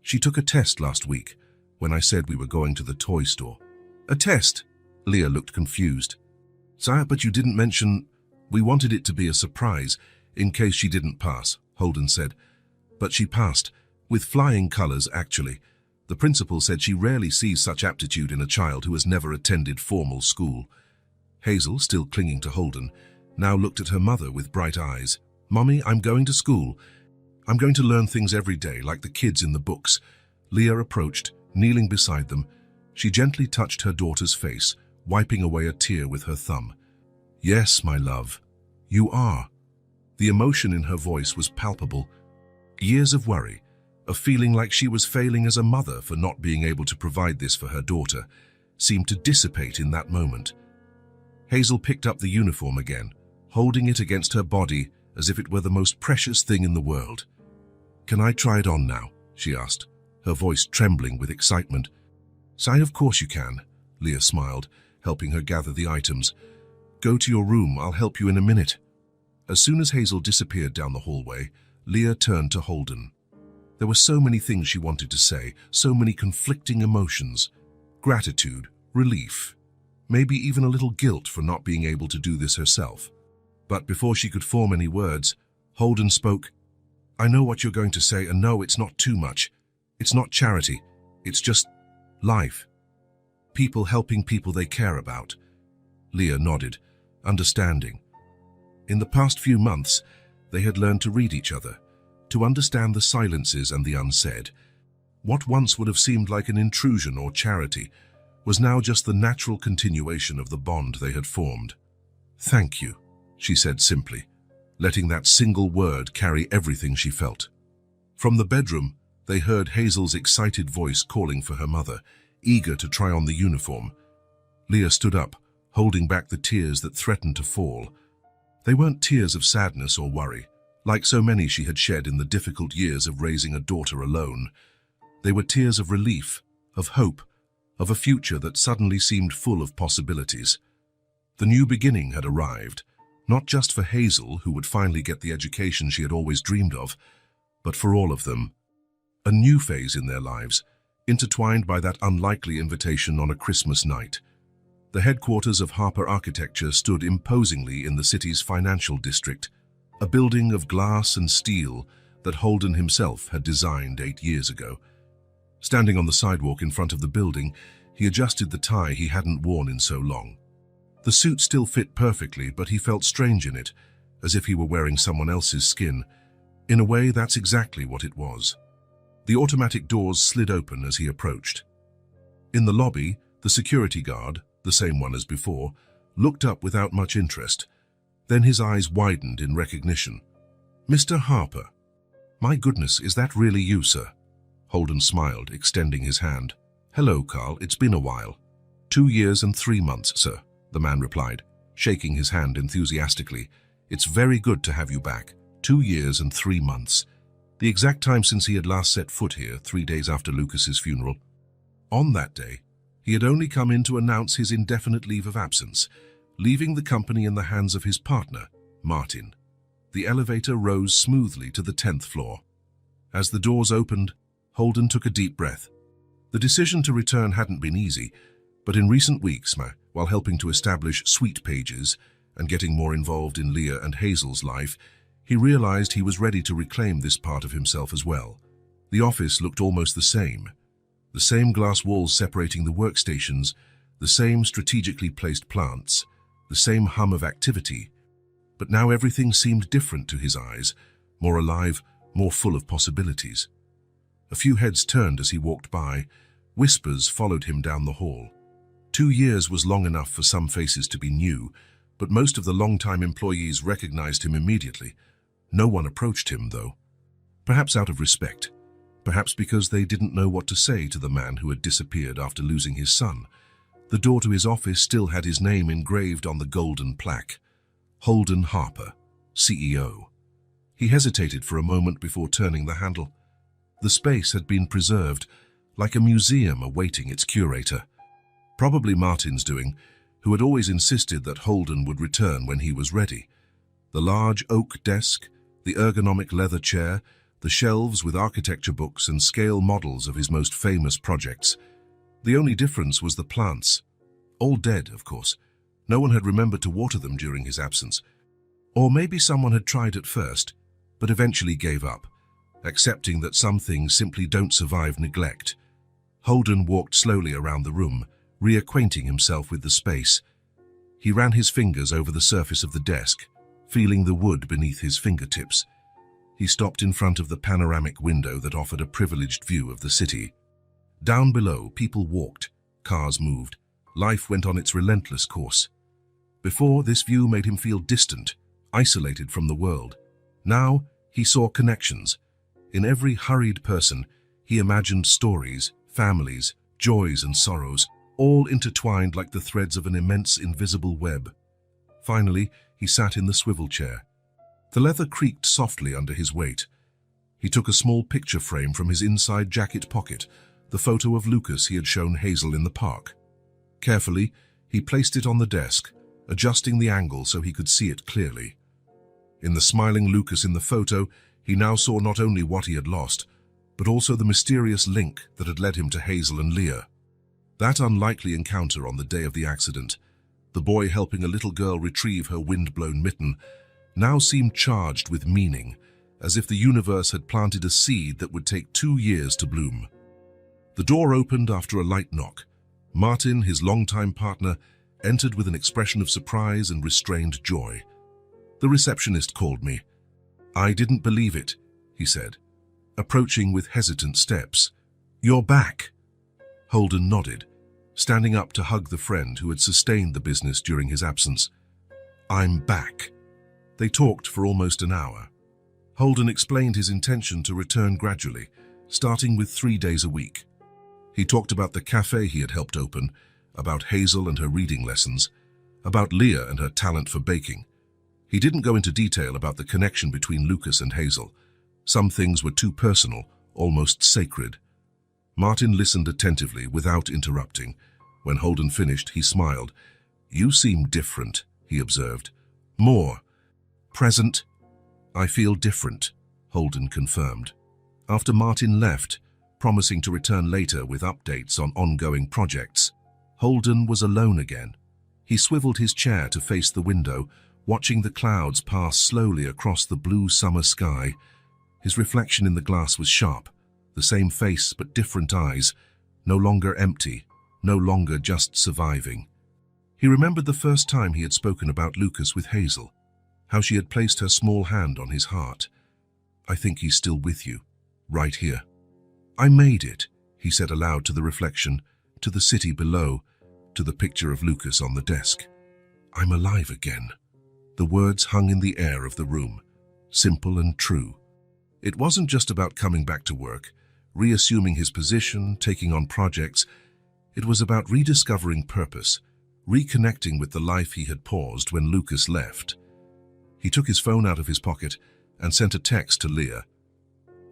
She took a test last week, when I said we were going to the toy store." "A test?" Leah looked confused. "Sire, but you didn't mention—" "We wanted it to be a surprise, in case she didn't pass," Holden said. "But she passed, with flying colors actually. The principal said she rarely sees such aptitude in a child who has never attended formal school. Hazel, still clinging to Holden, now looked at her mother with bright eyes. "Mommy, I'm going to school. I'm going to learn things every day, like the kids in the books." Leah approached, kneeling beside them. She gently touched her daughter's face, wiping away a tear with her thumb. "Yes, my love, you are." The emotion in her voice was palpable. Years of worry, a feeling like she was failing as a mother for not being able to provide this for her daughter, seemed to dissipate in that moment. Hazel picked up the uniform again, holding it against her body as if it were the most precious thing in the world. "Can I try it on now?" she asked, her voice trembling with excitement. "Say, of course you can," Leah smiled, helping her gather the items. "Go to your room, I'll help you in a minute." As soon as Hazel disappeared down the hallway, Leah turned to Holden. There were so many things she wanted to say, so many conflicting emotions. Gratitude, relief, maybe even a little guilt for not being able to do this herself. But before she could form any words, Holden spoke. "I know what you're going to say, and no, it's not too much. It's not charity. It's just life. People helping people they care about." Leah nodded, understanding. In the past few months, they had learned to read each other, to understand the silences and the unsaid. What once would have seemed like an intrusion or charity was now just the natural continuation of the bond they had formed. "Thank you," she said simply, letting that single word carry everything she felt. From the bedroom, they heard Hazel's excited voice calling for her mother, eager to try on the uniform. Leah stood up, holding back the tears that threatened to fall. They weren't tears of sadness or worry, like so many she had shed in the difficult years of raising a daughter alone. They were tears of relief, of hope, of a future that suddenly seemed full of possibilities. The new beginning had arrived, not just for Hazel, who would finally get the education she had always dreamed of, but for all of them. A new phase in their lives, intertwined by that unlikely invitation on a Christmas night. The headquarters of Harper Architecture stood imposingly in the city's financial district, a building of glass and steel that Holden himself had designed 8 years ago. Standing on the sidewalk in front of the building, he adjusted the tie he hadn't worn in so long. The suit still fit perfectly, but he felt strange in it, as if he were wearing someone else's skin. In a way, that's exactly what it was. The automatic doors slid open as he approached. In the lobby, the security guard, the same one as before, looked up without much interest. Then his eyes widened in recognition. "Mr. Harper." "My goodness, is that really you, sir?" Holden smiled, extending his hand. "Hello, Carl, it's been a while." 2 years and 3 months, sir," the man replied, shaking his hand enthusiastically. "It's very good to have you back. 2 years and 3 months. The exact time since he had last set foot here, 3 days after Lucas's funeral. On that day, he had only come in to announce his indefinite leave of absence, leaving the company in the hands of his partner, Martin. The elevator rose smoothly to the 10th floor. As the doors opened, Holden took a deep breath. The decision to return hadn't been easy, but in recent weeks, while helping to establish Sweet Pages and getting more involved in Leah and Hazel's life, he realized he was ready to reclaim this part of himself as well. The office looked almost the same. The same glass walls separating the workstations, the same strategically placed plants, the same hum of activity. But now everything seemed different to his eyes, more alive, more full of possibilities. A few heads turned as he walked by. Whispers followed him down the hall. 2 years was long enough for some faces to be new, but most of the long-time employees recognized him immediately. No one approached him, though. Perhaps out of respect. Perhaps because they didn't know what to say to the man who had disappeared after losing his son. The door to his office still had his name engraved on the golden plaque. Holden Harper, CEO. He hesitated for a moment before turning the handle. The space had been preserved, like a museum awaiting its curator. Probably Martin's doing, who had always insisted that Holden would return when he was ready. The large oak desk, the ergonomic leather chair, the shelves with architecture books and scale models of his most famous projects. The only difference was the plants. All dead, of course. No one had remembered to water them during his absence. Or maybe someone had tried at first, but eventually gave up, accepting that some things simply don't survive neglect. Holden walked slowly around the room, reacquainting himself with the space. He ran his fingers over the surface of the desk, feeling the wood beneath his fingertips. He stopped in front of the panoramic window that offered a privileged view of the city. Down below, people walked, cars moved, life went on its relentless course. Before, this view made him feel distant, isolated from the world. Now, he saw connections. In every hurried person, he imagined stories, families, joys and sorrows, all intertwined like the threads of an immense invisible web. Finally, he sat in the swivel chair. The leather creaked softly under his weight. He took a small picture frame from his inside jacket pocket, the photo of Lucas he had shown Hazel in the park. Carefully, he placed it on the desk, adjusting the angle so he could see it clearly. In the smiling Lucas in the photo, he now saw not only what he had lost, but also the mysterious link that had led him to Hazel and Leah. That unlikely encounter on the day of the accident, the boy helping a little girl retrieve her wind-blown mitten, now seemed charged with meaning, as if the universe had planted a seed that would take 2 years to bloom. The door opened after a light knock. Martin, his longtime partner, entered with an expression of surprise and restrained joy. The receptionist called me. I didn't believe it, he said, approaching with hesitant steps. You're back. Holden nodded, standing up to hug the friend who had sustained the business during his absence. I'm back. They talked for almost an hour. Holden explained his intention to return gradually, starting with 3 days a week. He talked about the cafe he had helped open, about Hazel and her reading lessons, about Leah and her talent for baking. He didn't go into detail about the connection between Lucas and Hazel. Some things were too personal, almost sacred. Martin listened attentively without interrupting. When Holden finished, he smiled. You seem different, he observed. More present. I feel different, Holden confirmed. After Martin left, promising to return later with updates on ongoing projects, Holden was alone again. He swiveled his chair to face the window, watching the clouds pass slowly across the blue summer sky. His reflection in the glass was sharp, the same face but different eyes, no longer empty, no longer just surviving. He remembered the first time he had spoken about Lucas with Hazel, how she had placed her small hand on his heart. I think he's still with you, right here. I made it, he said aloud to the reflection, to the city below, to the picture of Lucas on the desk. I'm alive again. The words hung in the air of the room, simple and true. It wasn't just about coming back to work, reassuming his position, taking on projects. It was about rediscovering purpose, reconnecting with the life he had paused when Lucas left. He took his phone out of his pocket and sent a text to Leah.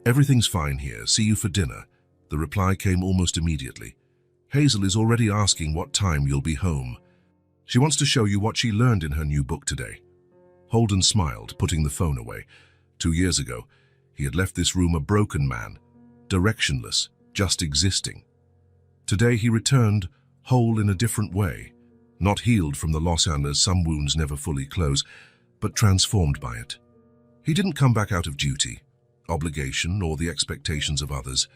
Everything's fine here, see you for dinner. The reply came almost immediately. Hazel is already asking what time you'll be home. She wants to show you what she learned in her new book today. Holden smiled, putting the phone away. 2 years ago, he had left this room a broken man, directionless, just existing. Today he returned, whole in a different way, not healed from the loss, and as some wounds never fully close, but transformed by it. He didn't come back out of duty, obligation, or the expectations of others.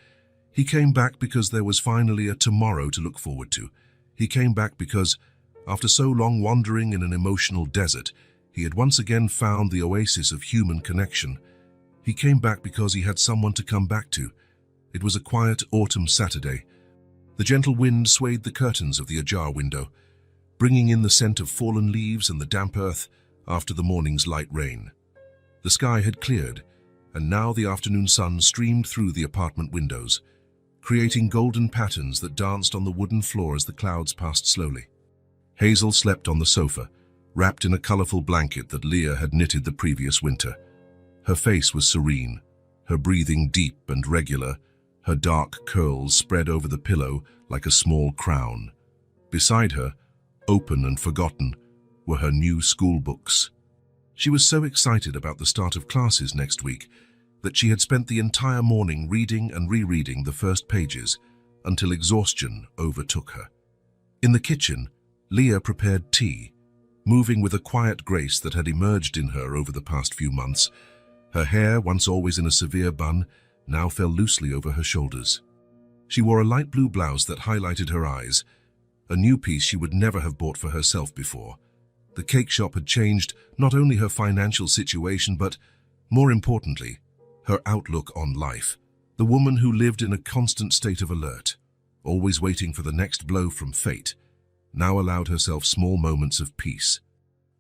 He came back because there was finally a tomorrow to look forward to. He came back because, after so long wandering in an emotional desert, he had once again found the oasis of human connection. He came back because he had someone to come back to. It was a quiet autumn Saturday. The gentle wind swayed the curtains of the ajar window, bringing in the scent of fallen leaves and the damp earth after the morning's light rain. The sky had cleared, and now the afternoon sun streamed through the apartment windows, creating golden patterns that danced on the wooden floor as the clouds passed slowly. Hazel slept on the sofa, wrapped in a colorful blanket that Leah had knitted the previous winter. Her face was serene, her breathing deep and regular, her dark curls spread over the pillow like a small crown. Beside her, open and forgotten, were her new school books. She was so excited about the start of classes next week that she had spent the entire morning reading and rereading the first pages until exhaustion overtook her. In the kitchen, Leah prepared tea, moving with a quiet grace that had emerged in her over the past few months. Her hair, once always in a severe bun, now fell loosely over her shoulders. She wore a light blue blouse that highlighted her eyes, a new piece she would never have bought for herself before. The cake shop had changed not only her financial situation, but, more importantly, her outlook on life. The woman who lived in a constant state of alert, always waiting for the next blow from fate, now allowed herself small moments of peace.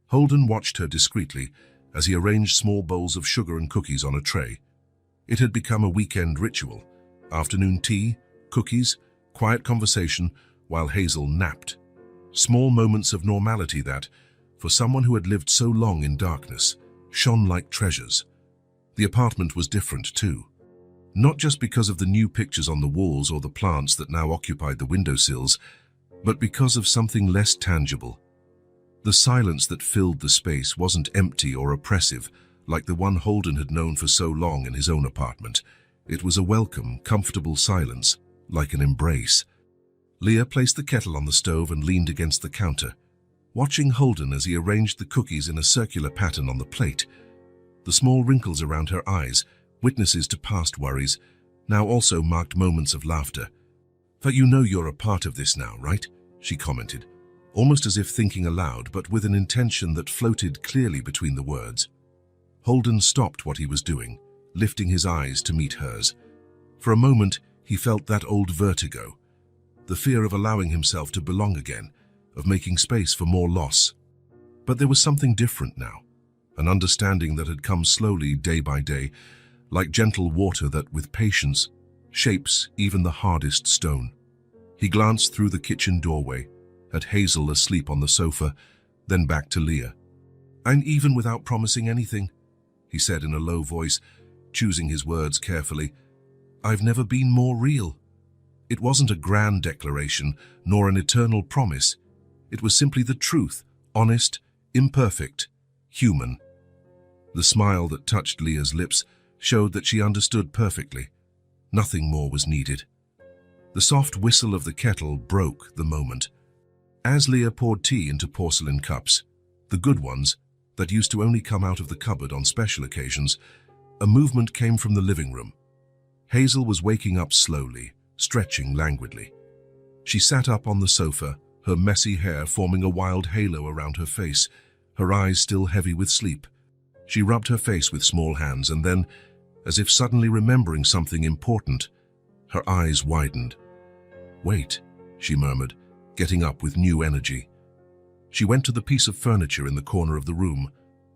Holden watched her discreetly as he arranged small bowls of sugar and cookies on a tray. It had become a weekend ritual: afternoon tea, cookies, quiet conversation while Hazel napped. Small moments of normality that, for someone who had lived so long in darkness, shone like treasures. The apartment was different too. Not just because of the new pictures on the walls or the plants that now occupied the windowsills, but because of something less tangible. The silence that filled the space wasn't empty or oppressive, like the one Holden had known for so long in his own apartment. It was a welcome, comfortable silence, like an embrace. Leah placed the kettle on the stove and leaned against the counter, watching Holden as he arranged the cookies in a circular pattern on the plate. The small wrinkles around her eyes, witnesses to past worries, now also marked moments of laughter. "But you know you're a part of this now, right?" she commented, almost as if thinking aloud, but with an intention that floated clearly between the words. Holden stopped what he was doing, lifting his eyes to meet hers. For a moment, he felt that old vertigo, the fear of allowing himself to belong again, of making space for more loss. But there was something different now, an understanding that had come slowly day by day, like gentle water that, with patience, shapes even the hardest stone. He glanced through the kitchen doorway, at Hazel asleep on the sofa, then back to Leah. "And even without promising anything," he said in a low voice, choosing his words carefully, "I've never been more real." It wasn't a grand declaration, nor an eternal promise. It was simply the truth, honest, imperfect, human. The smile that touched Leah's lips showed that she understood perfectly. Nothing more was needed. The soft whistle of the kettle broke the moment. As Leah poured tea into porcelain cups, the good ones that used to only come out of the cupboard on special occasions, a movement came from the living room. Hazel was waking up slowly, stretching languidly. She sat up on the sofa, her messy hair forming a wild halo around her face, her eyes still heavy with sleep. She rubbed her face with small hands and then, as if suddenly remembering something important, her eyes widened. "Wait," she murmured, getting up with new energy. She went to the piece of furniture in the corner of the room,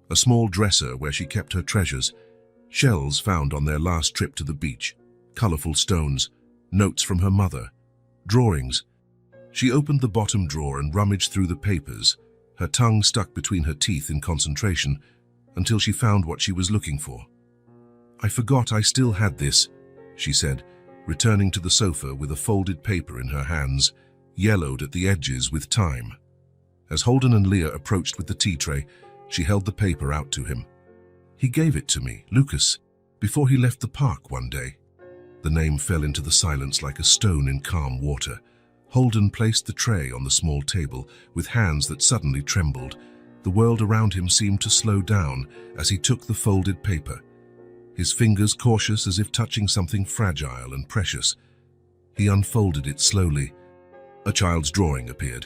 a small dresser where she kept her treasures, shells found on their last trip to the beach, colorful stones, notes from her mother, drawings. She opened the bottom drawer and rummaged through the papers, her tongue stuck between her teeth in concentration, until she found what she was looking for. "I forgot I still had this," she said, returning to the sofa with a folded paper in her hands, yellowed at the edges with time. As Holden and Leah approached with the tea tray, she held the paper out to him. "He gave it to me, Lucas, before he left the park one day." The name fell into the silence like a stone in calm water. Holden placed the tray on the small table with hands that suddenly trembled. The world around him seemed to slow down as he took the folded paper, his fingers cautious as if touching something fragile and precious. He unfolded it slowly. A child's drawing appeared.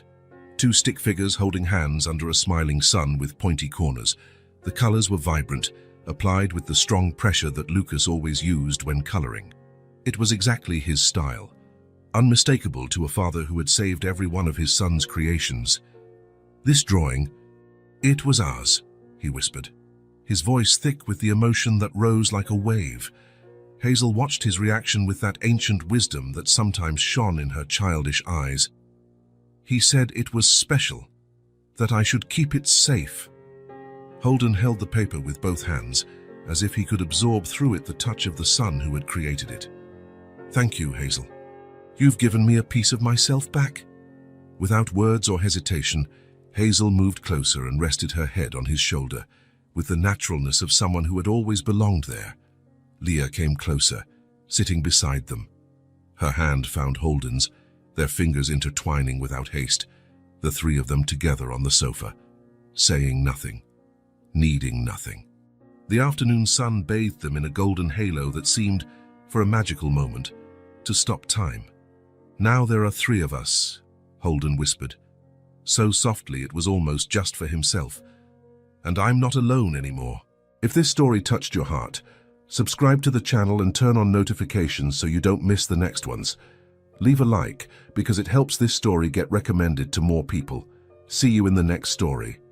Two stick figures holding hands under a smiling sun with pointy corners. The colors were vibrant, applied with the strong pressure that Lucas always used when coloring. It was exactly his style, unmistakable to a father who had saved every one of his son's creations. "This drawing, it was ours," he whispered, his voice thick with the emotion that rose like a wave. Hazel watched his reaction with that ancient wisdom that sometimes shone in her childish eyes. "He said it was special, that I should keep it safe." Holden held the paper with both hands, as if he could absorb through it the touch of the son who had created it. "Thank you, Hazel. You've given me a piece of myself back." Without words or hesitation, Hazel moved closer and rested her head on his shoulder, with the naturalness of someone who had always belonged there. Leah came closer, sitting beside them. Her hand found Holden's, their fingers intertwining without haste, the three of them together on the sofa, saying nothing, needing nothing. The afternoon sun bathed them in a golden halo that seemed, for a magical moment, to stop time. Now there are 3 of us, Holden whispered, so softly it was almost just for himself. And I'm not alone anymore. If this story touched your heart, subscribe to the channel and turn on notifications so you don't miss the next ones. Leave a like because it helps this story get recommended to more people. See you in the next story.